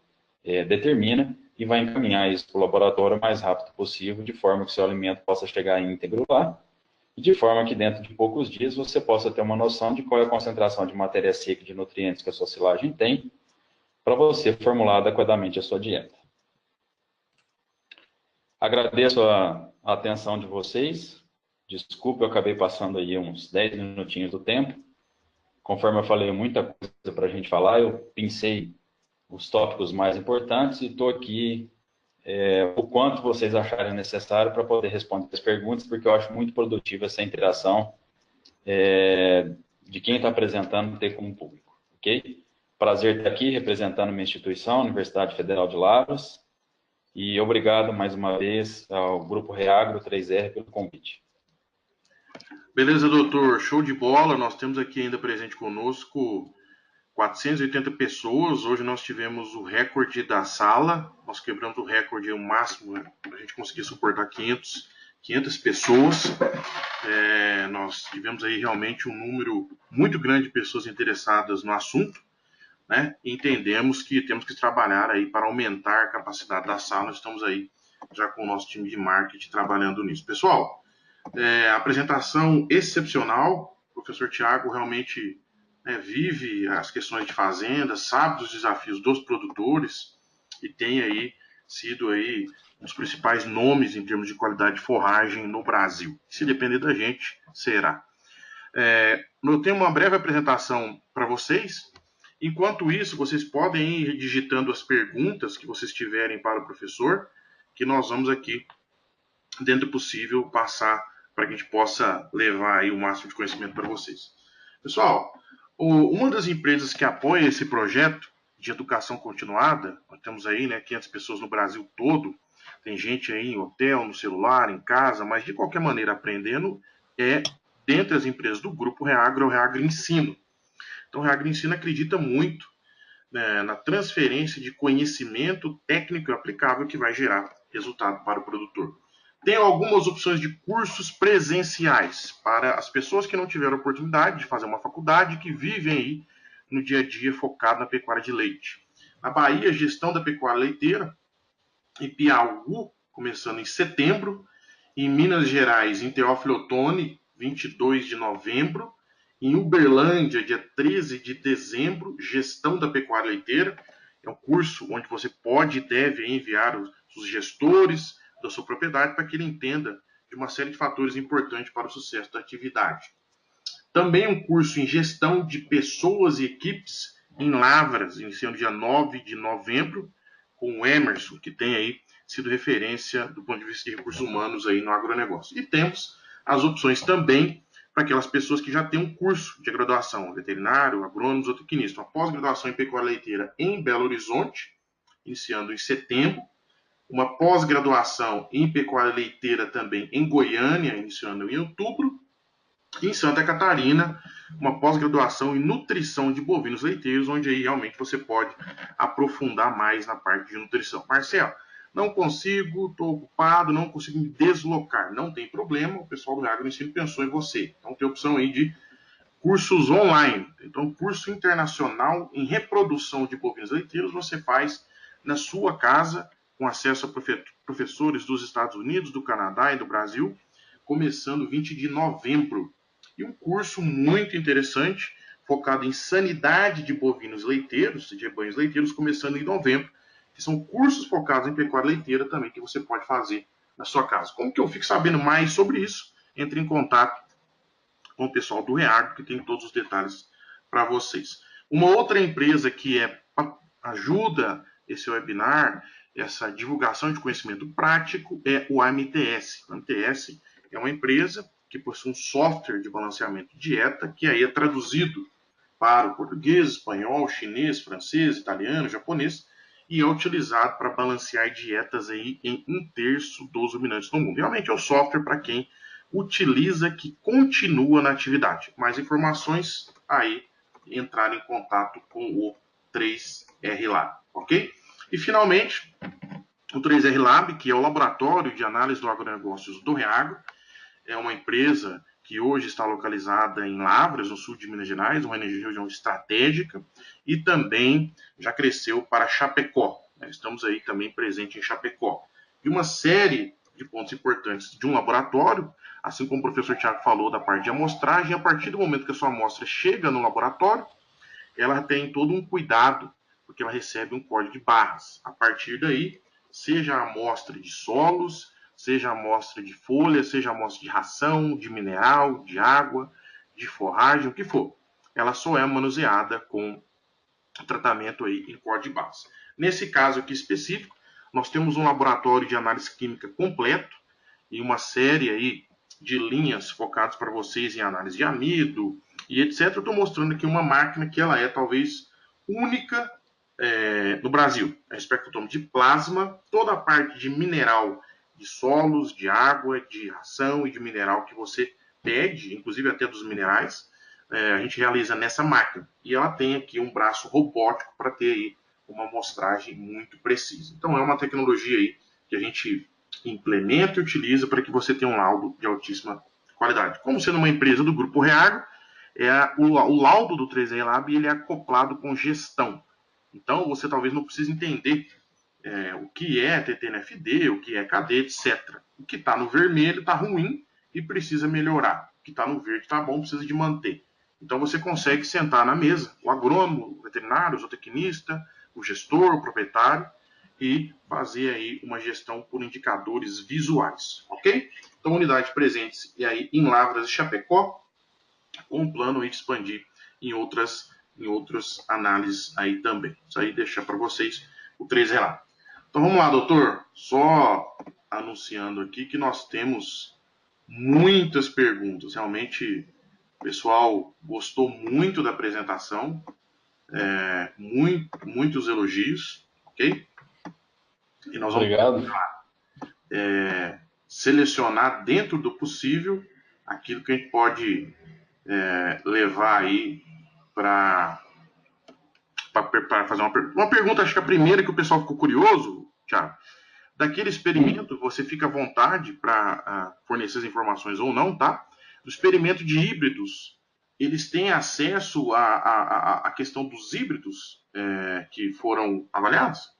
determina, e vai encaminhar isso para o laboratório o mais rápido possível, de forma que o seu alimento possa chegar íntegro lá, e de forma que dentro de poucos dias você possa ter uma noção de qual é a concentração de matéria seca e de nutrientes que a sua silagem tem, para você formular adequadamente a sua dieta. Agradeço a atenção de vocês. Desculpe, eu acabei passando aí uns 10 minutinhos do tempo. Conforme eu falei, muita coisa para a gente falar, eu pensei os tópicos mais importantes e estou aqui o quanto vocês acharem necessário para poder responder as perguntas, porque eu acho muito produtiva essa interação de quem está apresentando ter como público, ok? Prazer estar aqui representando minha instituição, Universidade Federal de Lavras, e obrigado mais uma vez ao Grupo Reagro 3R pelo convite. Beleza, doutor, show de bola. Nós temos aqui ainda presente conosco 480 pessoas. Hoje nós tivemos o recorde da sala. Nós quebramos o recorde, o máximo, a gente conseguir suportar 500 pessoas. Nós tivemos aí realmente um número muito grande de pessoas interessadas no assunto, né? E entendemos que temos que trabalhar aí para aumentar a capacidade da sala. Nós estamos aí já com o nosso time de marketing trabalhando nisso. Pessoal, apresentação excepcional. O professor Tiago realmente vive as questões de fazenda, sabe dos desafios dos produtores e tem aí sido aí um dos principais nomes em termos de qualidade de forragem no Brasil. Se depender da gente, será. Eu tenho uma breve apresentação para vocês. Enquanto isso, vocês podem ir digitando as perguntas que vocês tiverem para o professor, que nós vamos aqui, dentro do possível, passar para que a gente possa levar aí o máximo de conhecimento para vocês. Pessoal, uma das empresas que apoia esse projeto de educação continuada, nós temos aí 500 pessoas no Brasil todo, tem gente aí em hotel, no celular, em casa, mas de qualquer maneira aprendendo, dentre as empresas do Grupo Reagro, é o Reagro Ensino. Então o Reagro Ensino acredita muito na transferência de conhecimento técnico e aplicável que vai gerar resultado para o produtor. Tem algumas opções de cursos presenciais para as pessoas que não tiveram oportunidade de fazer uma faculdade, que vivem aí no dia a dia focado na pecuária de leite. Na Bahia, gestão da pecuária leiteira. Em Piauí, começando em setembro. Em Minas Gerais, em Teófilo Otoni, 22 de novembro. em Uberlândia, dia 13 de dezembro, Gestão da Pecuária Leiteira. É um curso onde você pode e deve enviar os gestores da sua propriedade para que ele entenda de uma série de fatores importantes para o sucesso da atividade. Também um curso em Gestão de Pessoas e Equipes em Lavras, iniciando dia 9 de novembro, com o Emerson, que tem aí sido referência do ponto de vista de recursos humanos aí no agronegócio. E temos as opções também para aquelas pessoas que já têm um curso de graduação, veterinário, agrônomo, zootecnista, uma pós-graduação em pecuária leiteira em Belo Horizonte, iniciando em setembro, uma pós-graduação em pecuária leiteira também em Goiânia, iniciando em outubro, e em Santa Catarina, uma pós-graduação em nutrição de bovinos leiteiros, onde aí realmente você pode aprofundar mais na parte de nutrição. Marcelo, não consigo, estou ocupado, não consigo me deslocar. Não tem problema, o pessoal do Agro Ensino pensou em você. Então tem a opção aí de cursos online. Então, curso internacional em reprodução de bovinos leiteiros você faz na sua casa, com acesso a professores dos Estados Unidos, do Canadá e do Brasil, começando 20 de novembro. E um curso muito interessante, focado em sanidade de bovinos leiteiros, de rebanhos leiteiros, começando em novembro, que são cursos focados em pecuária leiteira também, que você pode fazer na sua casa. Como que eu fico sabendo mais sobre isso? Entre em contato com o pessoal do Reagro, que tem todos os detalhes para vocês. Uma outra empresa que ajuda esse webinar, essa divulgação de conhecimento prático, é o AMTS. O AMTS é uma empresa que possui um software de balanceamento de dieta, que aí é traduzido para o português, espanhol, chinês, francês, italiano, japonês, e é utilizado para balancear dietas aí em 1/3 dos ruminantes do mundo. Realmente é o software para quem utiliza, que continua na atividade. Mais informações aí, entrar em contato com o 3R Lab, ok? E finalmente, o 3R Lab, que é o laboratório de análise do agronegócios do Reagro, é uma empresa que hoje está localizada em Lavras, no sul de Minas Gerais, uma região estratégica, e também já cresceu para Chapecó. Estamos aí também presentes em Chapecó. E uma série de pontos importantes de um laboratório, assim como o professor Tiago falou da parte de amostragem, a partir do momento que a sua amostra chega no laboratório, ela tem todo um cuidado, porque ela recebe um código de barras. A partir daí, seja a amostra de solos, seja a amostra de folha, seja a amostra de ração, de mineral, de água, de forragem, o que for, ela só é manuseada com tratamento aí em código de barras. Nesse caso aqui específico, nós temos um laboratório de análise química completo e uma série aí de linhas focadas para vocês em análise de amido e etc. Eu estou mostrando aqui uma máquina que ela é talvez única no Brasil. É espectrômetro de plasma, toda a parte de mineral, de solos, de água, de ração e de mineral que você pede, inclusive até dos minerais, a gente realiza nessa máquina. E ela tem aqui um braço robótico para ter aí uma amostragem muito precisa. Então é uma tecnologia aí que a gente implementa e utiliza para que você tenha um laudo de altíssima qualidade. Como sendo uma empresa do Grupo Reagro, o laudo do 3R Lab ele é acoplado com gestão. Então você talvez não precise entender o que é TTNFD, o que é KD, etc. O que está no vermelho está ruim e precisa melhorar. O que está no verde está bom, precisa de manter. Então você consegue sentar na mesa, o agrônomo, o veterinário, o zootecnista, o gestor, o proprietário, e fazer aí uma gestão por indicadores visuais, ok? Então, unidade presente e aí em Lavras e Chapecó, com um plano de expandir em outras análises aí também. Isso aí deixar para vocês o 3 relatos. Então vamos lá, doutor. Só anunciando aqui que nós temos muitas perguntas. Realmente o pessoal gostou muito da apresentação, muitos elogios, ok? E nós vamos selecionar dentro do possível aquilo que a gente pode levar aí para fazer uma pergunta. Acho que a primeira que o pessoal ficou curioso, Thiago, daquele experimento, você fica à vontade para fornecer as informações ou não, tá? Do experimento de híbridos, eles têm acesso à questão dos híbridos que foram avaliados?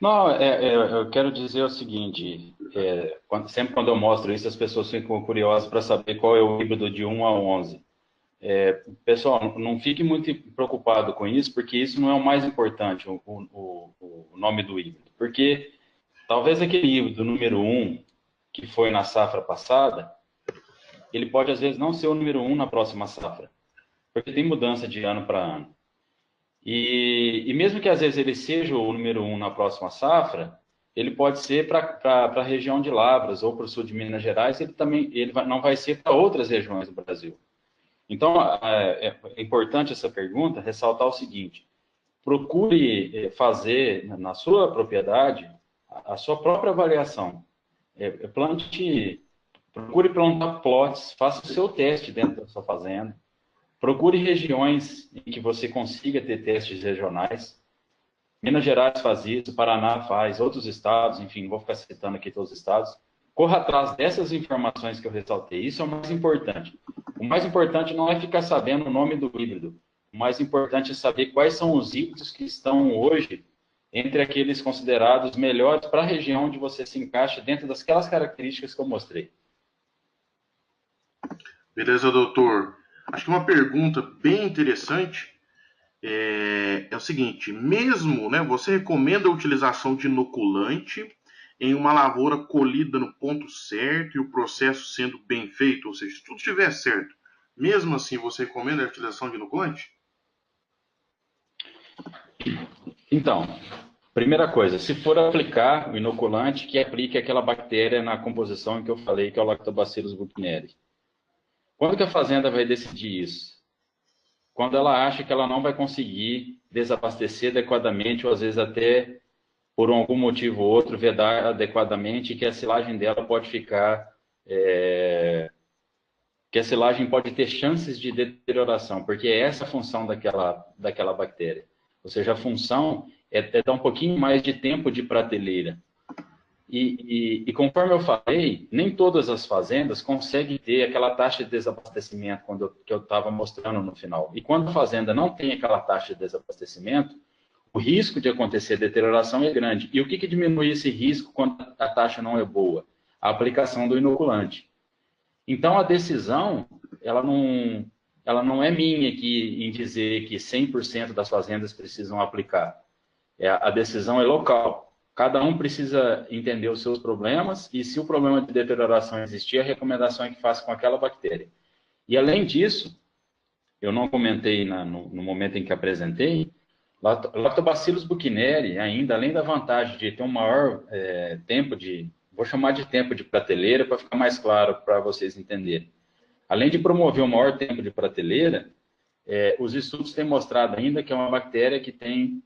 Não, eu quero dizer o seguinte, sempre quando eu mostro isso, as pessoas ficam curiosas para saber qual é o híbrido de 1 a 11. Pessoal, não fique muito preocupado com isso, porque isso não é o mais importante, o nome do híbrido. Porque talvez aquele híbrido número 1, que foi na safra passada, ele pode às vezes não ser o número 1 na próxima safra, porque tem mudança de ano para ano. E mesmo que às vezes ele seja o número 1 na próxima safra, ele pode ser para a região de Lavras ou para o sul de Minas Gerais, não vai ser para outras regiões do Brasil. Então, é importante essa pergunta ressaltar o seguinte: procure fazer na sua propriedade a sua própria avaliação. Procure plantar plots, faça o seu teste dentro da sua fazenda. Procure regiões em que você consiga ter testes regionais. Minas Gerais faz isso, Paraná faz, outros estados, enfim, não vou ficar citando aqui todos os estados. Corra atrás dessas informações que eu ressaltei. Isso é o mais importante. O mais importante não é ficar sabendo o nome do híbrido. O mais importante é saber quais são os híbridos que estão hoje entre aqueles considerados melhores para a região onde você se encaixa dentro daquelas características que eu mostrei. Beleza, doutor? Acho que uma pergunta bem interessante é o seguinte: mesmo, né, você recomenda a utilização de inoculante em uma lavoura colhida no ponto certo e o processo sendo bem feito, ou seja, se tudo estiver certo, mesmo assim você recomenda a utilização de inoculante? Então, primeira coisa, se for aplicar o inoculante, que aplique aquela bactéria na composição que eu falei, que é o Lactobacillus buchneri. Quando que a fazenda vai decidir isso? Quando ela acha que ela não vai conseguir desabastecer adequadamente, ou às vezes até por algum motivo ou outro vedar adequadamente, que a silagem dela pode ficar, que a silagem pode ter chances de deterioração, porque é essa a função daquela bactéria. Ou seja, a função é dar um pouquinho mais de tempo de prateleira. E conforme eu falei, nem todas as fazendas conseguem ter aquela taxa de desabastecimento que eu estava mostrando no final. E quando a fazenda não tem aquela taxa de desabastecimento, o risco de acontecer deterioração é grande. E o que diminui esse risco quando a taxa não é boa? A aplicação do inoculante. Então, a decisão, ela não é minha aqui em dizer que 100% das fazendas precisam aplicar. A decisão é local. Cada um precisa entender os seus problemas e, se o problema de deterioração existir, a recomendação é que faça com aquela bactéria. E, além disso, eu não comentei no momento em que apresentei, Lactobacillus buchneri, ainda, além da vantagem de ter um maior tempo vou chamar de tempo de prateleira para ficar mais claro para vocês entenderem. Além de promover um maior tempo de prateleira, os estudos têm mostrado ainda que é uma bactéria que tem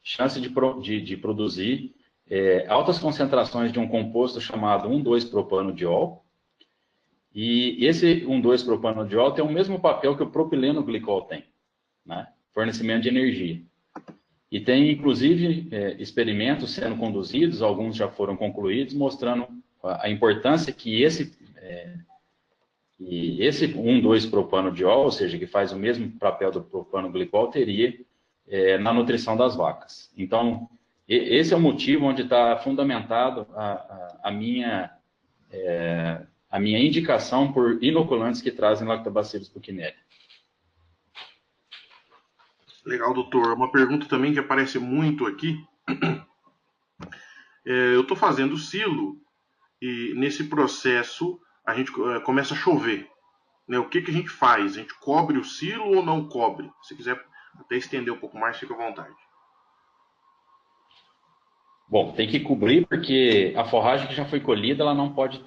chance de produzir altas concentrações de um composto chamado 1,2-propanodiol. E esse 1,2-propanodiol tem o mesmo papel que o propileno glicol tem, né? Fornecimento de energia. E tem, inclusive, experimentos sendo conduzidos, alguns já foram concluídos, mostrando a importância que esse 1,2-propanodiol, ou seja, que faz o mesmo papel do propanoglicol, teria na nutrição das vacas. Então, esse é o motivo onde está fundamentado a minha indicação por inoculantes que trazem Lactobacillus buchneri. Legal, doutor. Uma pergunta também que aparece muito aqui. Eu estou fazendo silo e nesse processo a gente começa a chover. Né? O que a gente faz? A gente cobre o silo ou não cobre? Se quiser até estender um pouco mais, fica à vontade. Bom, tem que cobrir porque a forragem que já foi colhida, ela não pode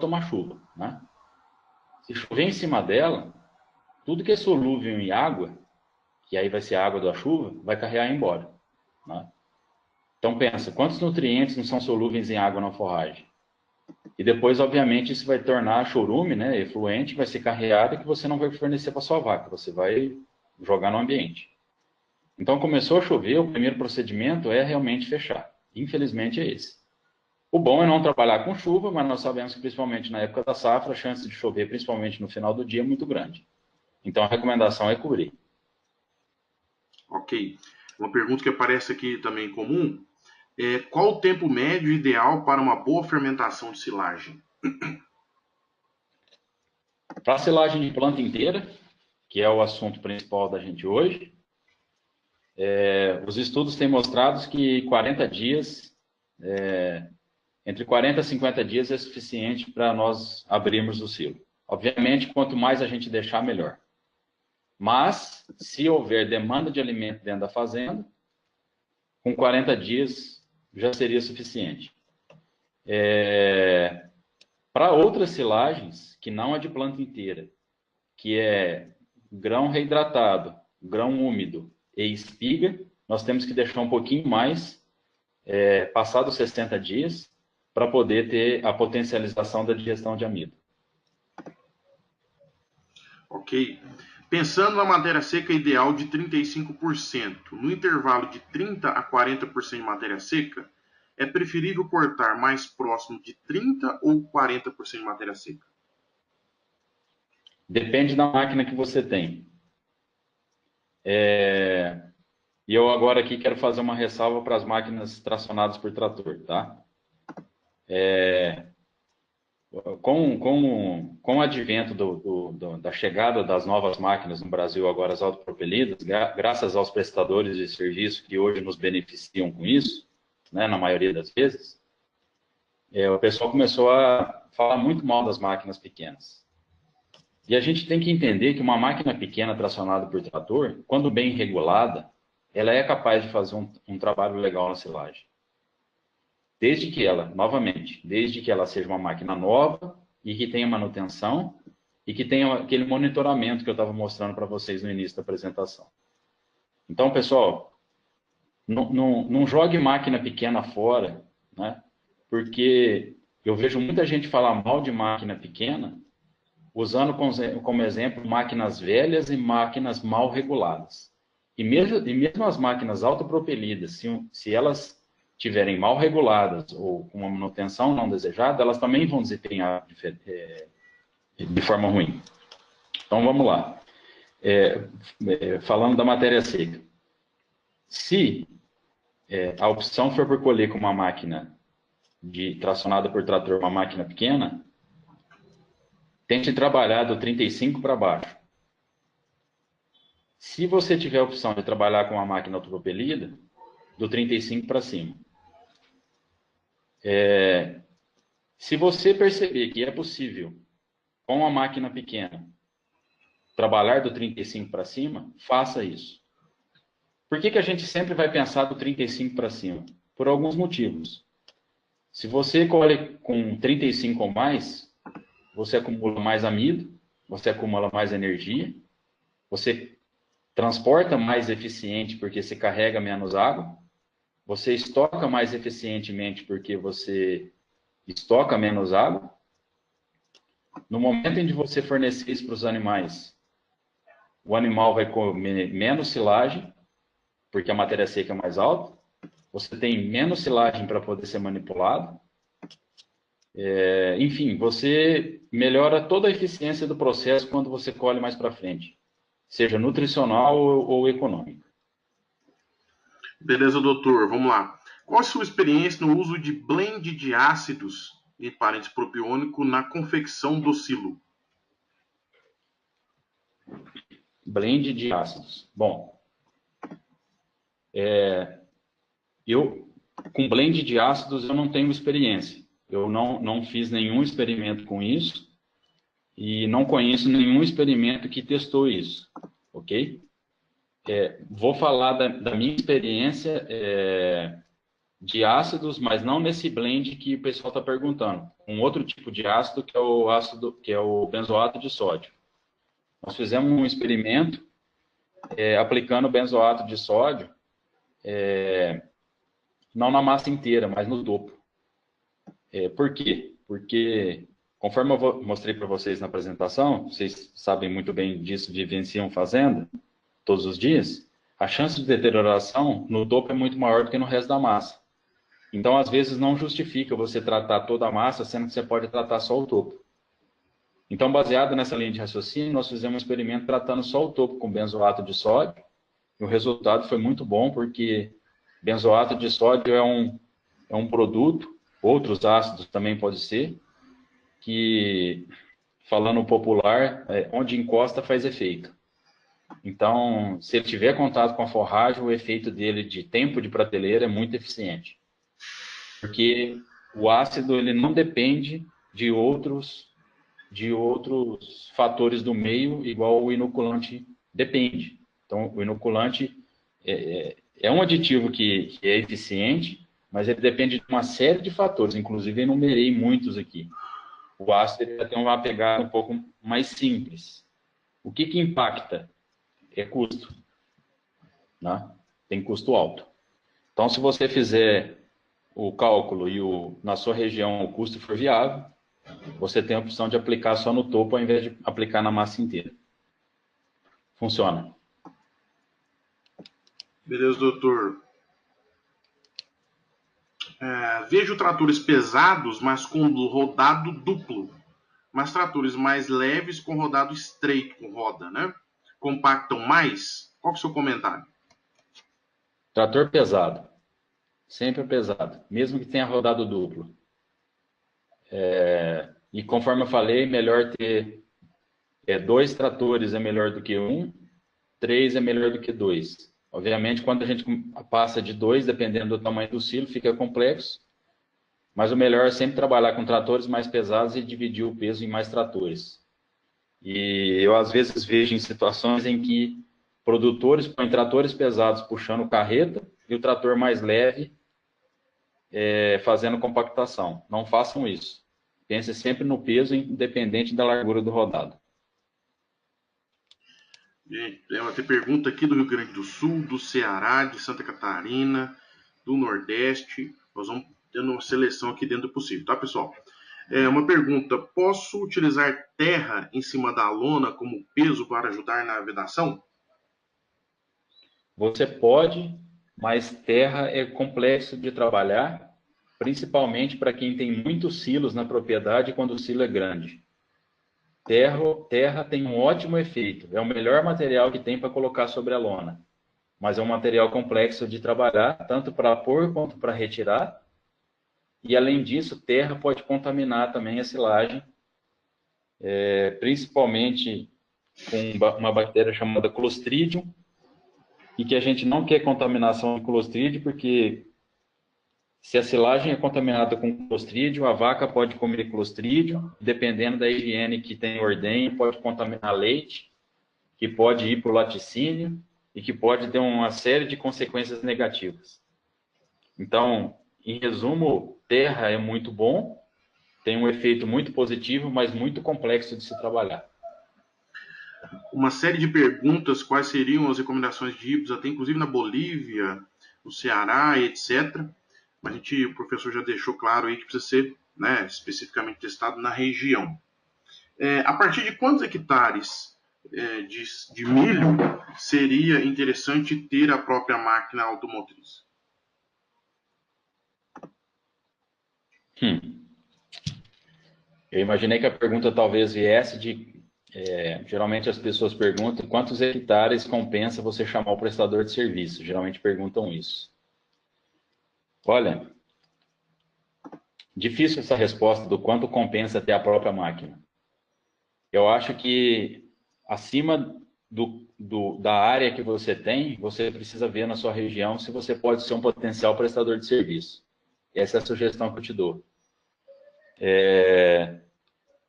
tomar chuva, né? Se chover em cima dela, tudo que é solúvel em água, que aí vai ser a água da chuva, vai carregar embora, né? Então pensa, quantos nutrientes não são solúveis em água na forragem? E depois, obviamente, isso vai tornar chorume, né, efluente, vai ser carreado que você não vai fornecer para sua vaca, você vai jogar no ambiente. Então começou a chover, o primeiro procedimento é realmente fechar. Infelizmente é esse. O bom é não trabalhar com chuva, mas nós sabemos que principalmente na época da safra, a chance de chover, principalmente no final do dia, é muito grande. Então a recomendação é cobrir. Ok. Uma pergunta que aparece aqui também comum qual o tempo médio ideal para uma boa fermentação de silagem? Para a silagem de planta inteira, que é o assunto principal da gente hoje, os estudos têm mostrado que 40 dias, entre 40 e 50 dias é suficiente para nós abrirmos o silo. Obviamente, quanto mais a gente deixar, melhor. Mas, se houver demanda de alimento dentro da fazenda, com 40 dias já seria suficiente. Para outras silagens, que não é de planta inteira, que é grão reidratado, grão úmido e espiga, nós temos que deixar um pouquinho mais, passados 60 dias, para poder ter a potencialização da digestão de amido. Ok. Pensando na matéria seca ideal de 35%, no intervalo de 30 a 40% de matéria seca, é preferível cortar mais próximo de 30 ou 40% de matéria seca? Depende da máquina que você tem. E eu agora aqui quero fazer uma ressalva para as máquinas tracionadas por trator, tá? Com o advento da chegada das novas máquinas no Brasil, agora as autopropelidas, graças aos prestadores de serviço que hoje nos beneficiam com isso, né, na maioria das vezes, o pessoal começou a falar muito mal das máquinas pequenas. E a gente tem que entender que uma máquina pequena tracionada por trator, quando bem regulada, ela é capaz de fazer um trabalho legal na silagem. Desde que ela seja uma máquina nova e que tenha manutenção e que tenha aquele monitoramento que eu estava mostrando para vocês no início da apresentação. Então, pessoal, não jogue máquina pequena fora, né? Porque eu vejo muita gente falar mal de máquina pequena, usando como exemplo máquinas velhas e máquinas mal reguladas. E mesmo as máquinas autopropelidas, se elas tiverem mal reguladas ou com uma manutenção não desejada, elas também vão desempenhar de forma ruim. Então, vamos lá. Falando da matéria seca. Se a opção for por colher com uma máquina tracionada por trator, uma máquina pequena, tente trabalhar do 35 para baixo. Se você tiver a opção de trabalhar com uma máquina autopropelida, do 35 para cima. Se você perceber que é possível, com uma máquina pequena, trabalhar do 35 para cima, faça isso. Por que a gente sempre vai pensar do 35 para cima? Por alguns motivos. Se você colhe com 35 ou mais, você acumula mais amido, você acumula mais energia, você transporta mais eficiente porque você carrega menos água, você estoca mais eficientemente porque você estoca menos água. No momento em que você fornecer isso para os animais, o animal vai comer menos silagem, porque a matéria seca é mais alta, você tem menos silagem para poder ser manipulado. Enfim, você melhora toda a eficiência do processo quando você colhe mais para frente, seja nutricional ou econômico. Beleza, doutor. Vamos lá. Qual a sua experiência no uso de blend de ácidos, em parênteses propiônico, na confecção do silo? Blend de ácidos. Bom, com blend de ácidos eu não tenho experiência. Eu não fiz nenhum experimento com isso e não conheço nenhum experimento que testou isso, ok? Vou falar da minha experiência de ácidos, mas não nesse blend que o pessoal está perguntando. Um outro tipo de ácido que é o benzoato de sódio. Nós fizemos um experimento aplicando benzoato de sódio, não na massa inteira, mas no topo. Por quê? Porque, conforme eu mostrei para vocês na apresentação, vocês sabem muito bem disso, vivenciam fazenda todos os dias, a chance de deterioração no topo é muito maior do que no resto da massa. Então, às vezes, não justifica você tratar toda a massa, sendo que você pode tratar só o topo. Então, baseado nessa linha de raciocínio, nós fizemos um experimento tratando só o topo com benzoato de sódio e o resultado foi muito bom, porque benzoato de sódio é um produto, outros ácidos também pode ser, que, falando popular, onde encosta faz efeito. Então, se ele tiver contato com a forragem, o efeito dele de tempo de prateleira é muito eficiente. Porque o ácido ele não depende de outros fatores do meio, igual o inoculante depende. Então, o inoculante é um aditivo que é eficiente, mas ele depende de uma série de fatores, inclusive eu enumerei muitos aqui. O ácido ele tem uma pegada um pouco mais simples. O que impacta? É custo, né? Tem custo alto. Então, se você fizer o cálculo e na sua região o custo for viável, você tem a opção de aplicar só no topo ao invés de aplicar na massa inteira. Funciona. Beleza, doutor. Vejo tratores pesados, mas com rodado duplo. Mas tratores mais leves com rodado estreito, com roda, né? Compactam mais? Qual que é o seu comentário? Trator pesado. Sempre pesado. Mesmo que tenha rodado duplo. E conforme eu falei, melhor ter 2 tratores é melhor do que 1, 3 é melhor do que 2. Obviamente, quando a gente passa de 2, dependendo do tamanho do silo, fica complexo. Mas o melhor é sempre trabalhar com tratores mais pesados e dividir o peso em mais tratores. E eu, às vezes, vejo em situações em que produtores põem tratores pesados puxando carreta e o trator mais leve fazendo compactação. Não façam isso. Pense sempre no peso, independente da largura do rodado. Tem pergunta aqui do Rio Grande do Sul, do Ceará, de Santa Catarina, do Nordeste. Nós vamos tendo uma seleção aqui dentro do possível, tá, pessoal? Uma pergunta: posso utilizar terra em cima da lona como peso para ajudar na vedação? Você pode, mas terra é complexo de trabalhar, principalmente para quem tem muitos silos na propriedade quando o silo é grande. Terra tem um ótimo efeito, é o melhor material que tem para colocar sobre a lona, mas é um material complexo de trabalhar, tanto para pôr quanto para retirar, e além disso, terra pode contaminar também a silagem, principalmente com uma bactéria chamada Clostridium, e que a gente não quer contaminação de Clostridium, porque se a silagem é contaminada com Clostridium, a vaca pode comer Clostridium, dependendo da higiene que tem ordenha, pode contaminar leite, que pode ir para o laticínio e que pode ter uma série de consequências negativas. Então, em resumo, terra é muito bom, tem um efeito muito positivo, mas muito complexo de se trabalhar. Uma série de perguntas: quais seriam as recomendações de híbridos, até inclusive na Bolívia, no Ceará, etc. O professor já deixou claro aí que precisa ser, né, especificamente testado na região. A partir de quantos hectares de milho seria interessante ter a própria máquina automotriz? Eu imaginei que a pergunta talvez viesse de... geralmente as pessoas perguntam quantos hectares compensa você chamar o prestador de serviço. Geralmente perguntam isso. Olha, difícil essa resposta do quanto compensa ter a própria máquina. Eu acho que acima da área que você tem, você precisa ver na sua região se você pode ser um potencial prestador de serviço. Essa é a sugestão que eu te dou.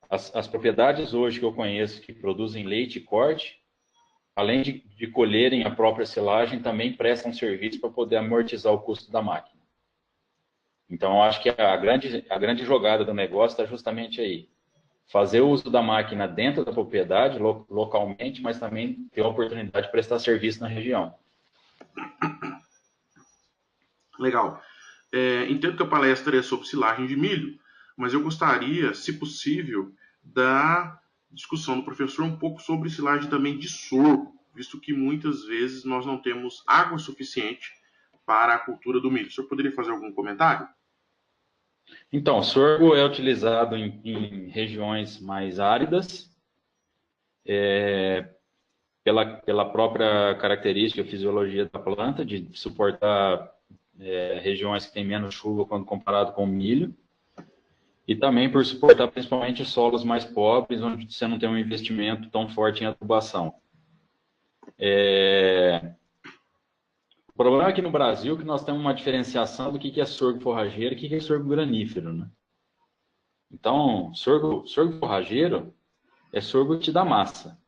As propriedades hoje que eu conheço que produzem leite e corte, além de colherem a própria silagem, também prestam serviço para poder amortizar o custo da máquina. Então, eu acho que a grande jogada do negócio está justamente aí. Fazer o uso da máquina dentro da propriedade, localmente, mas também ter a oportunidade de prestar serviço na região. Legal. Entendo que a palestra é sobre silagem de milho, mas eu gostaria, se possível, da discussão do professor um pouco sobre silagem também de sorgo, visto que muitas vezes nós não temos água suficiente para a cultura do milho. O senhor poderia fazer algum comentário? Então, sorgo é utilizado em regiões mais áridas, pela própria característica, fisiologia da planta, de suportar regiões que têm menos chuva quando comparado com o milho, e também por suportar principalmente solos mais pobres, onde você não tem um investimento tão forte em adubação. O problema aqui no Brasil é que nós temos uma diferenciação do que é sorgo forrageiro e o que é sorgo granífero, né? Então, sorgo forrageiro é sorgo que te dá massa,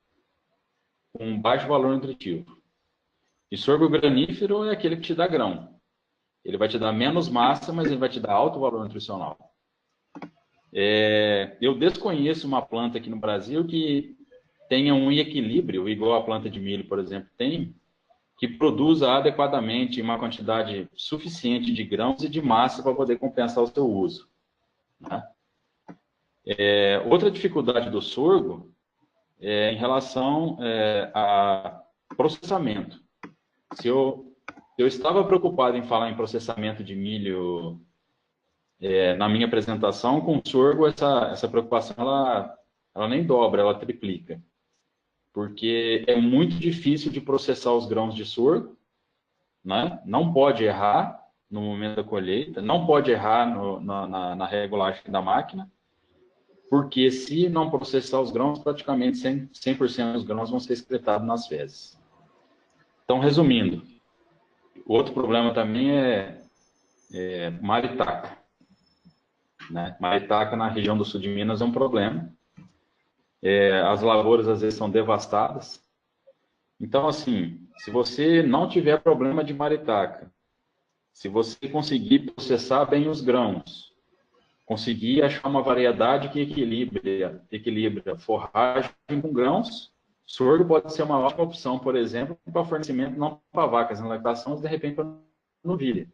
com baixo valor nutritivo. E sorgo granífero é aquele que te dá grão. Ele vai te dar menos massa, mas ele vai te dar alto valor nutricional. Eu desconheço uma planta aqui no Brasil que tenha um equilíbrio, igual a planta de milho, por exemplo, tem, que produza adequadamente uma quantidade suficiente de grãos e de massa para poder compensar o seu uso, né? Outra dificuldade do sorgo é em relação a processamento. Se eu estava preocupado em falar em processamento de milho na minha apresentação, com o sorgo essa preocupação ela nem dobra, ela triplica. Porque é muito difícil de processar os grãos de sorgo, né? Não pode errar no momento da colheita, não pode errar na regulagem da máquina, porque se não processar os grãos, praticamente 100% dos grãos vão ser excretados nas fezes. Então, resumindo, o outro problema também é maritaca, né? Maritaca na região do sul de Minas é um problema. As lavouras às vezes são devastadas. Então, assim, se você não tiver problema de maritaca, se você conseguir processar bem os grãos, conseguir achar uma variedade que equilibra forragem com grãos, sorgo pode ser uma ótima opção, por exemplo, para fornecimento não para vacas em lactação, mas de repente para novilha,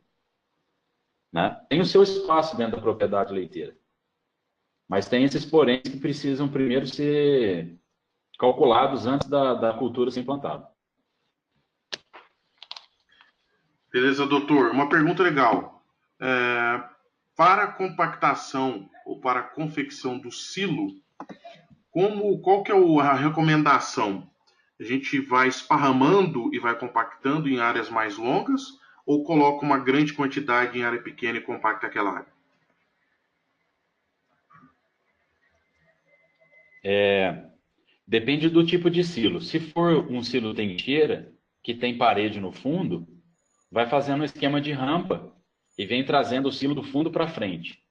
né? Tem o seu espaço dentro da propriedade leiteira, mas tem esses poréns que precisam primeiro ser calculados antes da cultura ser implantada. Beleza, doutor. Uma pergunta legal. Para a compactação ou para a confecção do silo, qual que é a recomendação? A gente vai esparramando e vai compactando em áreas mais longas ou coloca uma grande quantidade em área pequena e compacta aquela área? Depende do tipo de silo. Se for um silo trincheira, que tem parede no fundo, vai fazendo um esquema de rampa e vem trazendo o silo do fundo para frente.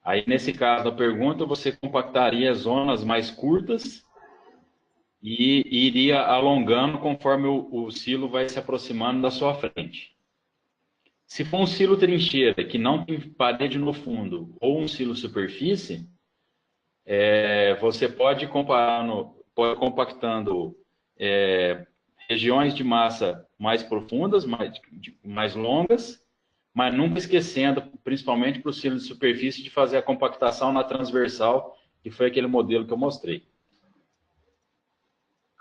Aí, nesse caso da pergunta, você compactaria zonas mais curtas e iria alongando conforme o silo vai se aproximando da sua frente. Se for um silo trincheira que não tem parede no fundo ou um silo superfície, você pode compactando regiões de massa mais profundas, mais longas, mas nunca esquecendo, principalmente para o silo de superfície, de fazer a compactação na transversal, que foi aquele modelo que eu mostrei.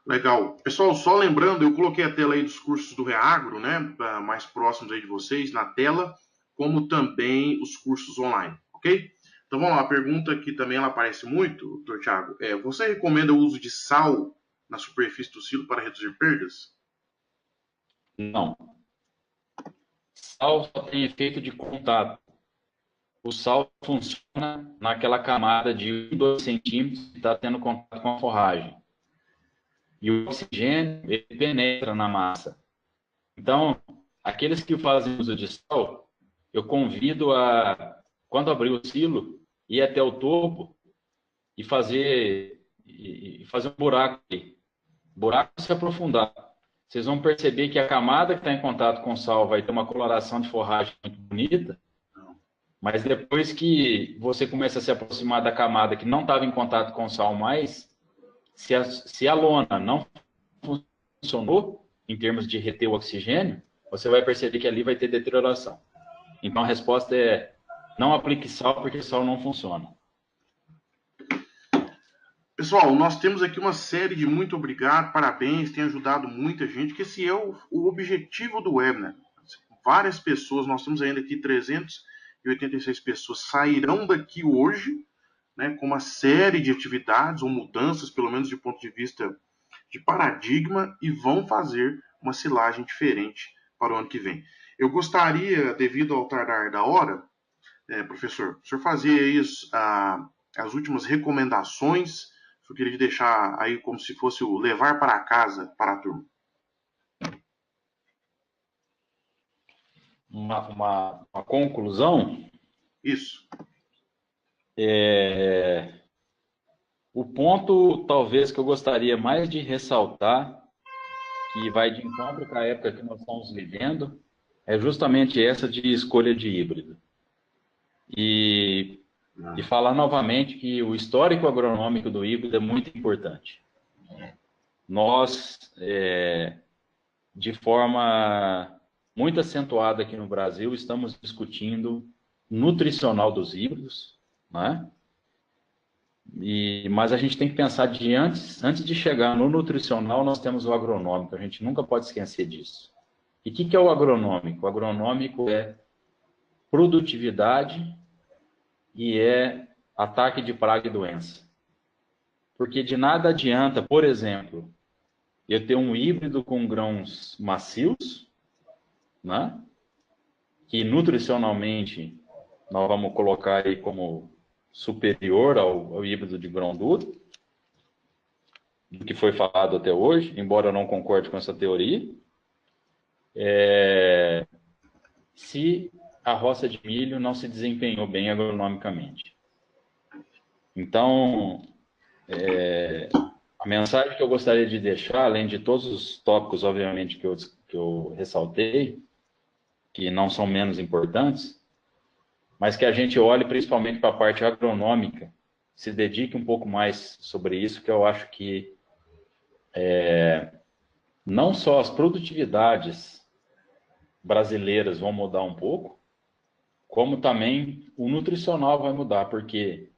Legal. Pessoal, só lembrando, eu coloquei a tela aí dos cursos do Reagro, né, mais próximos aí de vocês, na tela, como também os cursos online, ok? Então vamos lá, a pergunta que também ela aparece muito, doutor Thiago, você recomenda o uso de sal na superfície do silo para reduzir perdas? Não. Sal só tem efeito de contato. O sal funciona naquela camada de 1, 2 centímetros que está tendo contato com a forragem. E o oxigênio, ele penetra na massa. Então, aqueles que fazem uso de sal, eu convido a, quando abrir o silo, ir até o topo e fazer um buraco ali. Buraco se aprofundar. Vocês vão perceber que a camada que está em contato com o sal vai ter uma coloração de forragem muito bonita, mas depois que você começa a se aproximar da camada que não estava em contato com o sal mais, se a lona não funcionou em termos de reter o oxigênio, você vai perceber que ali vai ter deterioração. Então a resposta é: não aplique sal porque sal não funciona. Pessoal, nós temos aqui uma série de muito obrigado, parabéns, tem ajudado muita gente, que esse é o objetivo do webinar. Várias pessoas, nós temos ainda aqui 386 pessoas, sairão daqui hoje, né, com uma série de atividades ou mudanças, pelo menos de ponto de vista de paradigma e vão fazer uma silagem diferente para o ano que vem. Eu gostaria, devido ao tardar da hora, professor, o senhor fazer aí as últimas recomendações. Eu queria deixar aí como se fosse o levar para casa para a turma. Uma conclusão. Isso. O ponto, talvez, que eu gostaria mais de ressaltar, que vai de encontro com a época que nós estamos vivendo, é justamente essa de escolha de híbrido. E falar novamente que o histórico agronômico do híbrido é muito importante. Nós, de forma muito acentuada aqui no Brasil, estamos discutindo nutricional dos híbridos, né? Mas a gente tem que pensar antes de chegar no nutricional, nós temos o agronômico, a gente nunca pode esquecer disso. E o que é o agronômico? O agronômico é produtividade e é ataque de praga e doença. Porque de nada adianta, por exemplo, eu ter um híbrido com grãos macios, né? Que nutricionalmente nós vamos colocar aí como superior ao híbrido de grão duro, do que foi falado até hoje, embora eu não concorde com essa teoria, se a roça de milho não se desempenhou bem agronomicamente. Então, a mensagem que eu gostaria de deixar, além de todos os tópicos, obviamente, que eu ressaltei, que não são menos importantes, mas que a gente olhe principalmente para a parte agronômica, se dedique um pouco mais sobre isso, que eu acho que não só as produtividades brasileiras vão mudar um pouco, como também o nutricional vai mudar, porque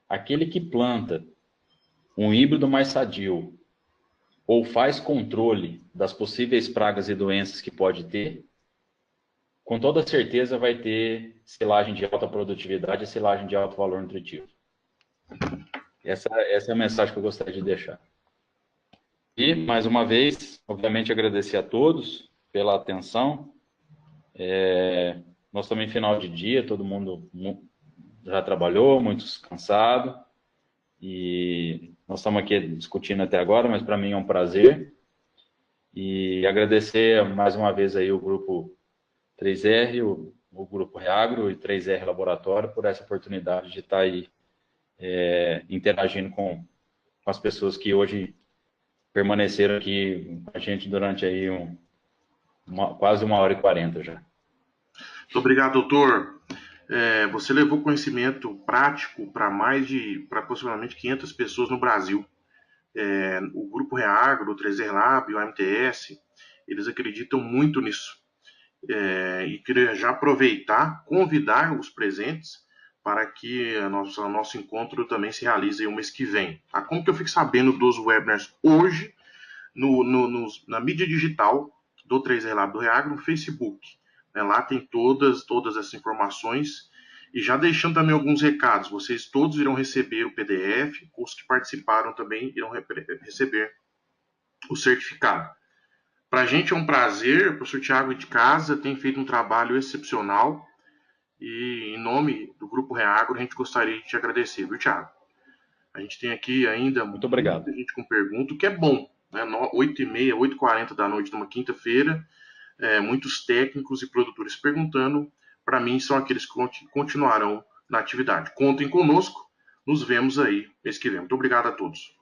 aquele que planta um híbrido mais sadio ou faz controle das possíveis pragas e doenças que pode ter, com toda certeza vai ter silagem de alta produtividade e silagem de alto valor nutritivo. Essa é a mensagem que eu gostaria de deixar. E, mais uma vez, obviamente, agradecer a todos pela atenção. Nós estamos em final de dia, todo mundo já trabalhou, muitos cansados. E nós estamos aqui discutindo até agora, mas para mim é um prazer. E agradecer mais uma vez aí o grupo 3R, o grupo Reagro e 3R Laboratório por essa oportunidade de estar aí interagindo com as pessoas que hoje permaneceram aqui com a gente durante aí quase 1h40 já. Muito obrigado, doutor. Você levou conhecimento prático para aproximadamente 500 pessoas no Brasil. O Grupo Reagro, o 3R Lab, o AMTS, eles acreditam muito nisso. E queria já aproveitar, convidar os presentes para que o nosso encontro também se realize o mês que vem. Tá? Como que eu fico sabendo dos webinars hoje na mídia digital do 3R Lab do Reagro, no Facebook? Lá tem todas essas informações. E já deixando também alguns recados, vocês todos irão receber o PDF, os que participaram também irão receber o certificado. Para a gente é um prazer, o professor Thiago de Casa tem feito um trabalho excepcional e em nome do Grupo Reagro a gente gostaria de te agradecer, viu, Thiago? A gente tem aqui ainda muito obrigado. Muita gente com pergunta, o que é bom, né? 8h30, 8h40 da noite numa quinta-feira, muitos técnicos e produtores perguntando. Para mim, são aqueles que continuarão na atividade. Contem conosco, nos vemos aí mês que vem. Muito obrigado a todos.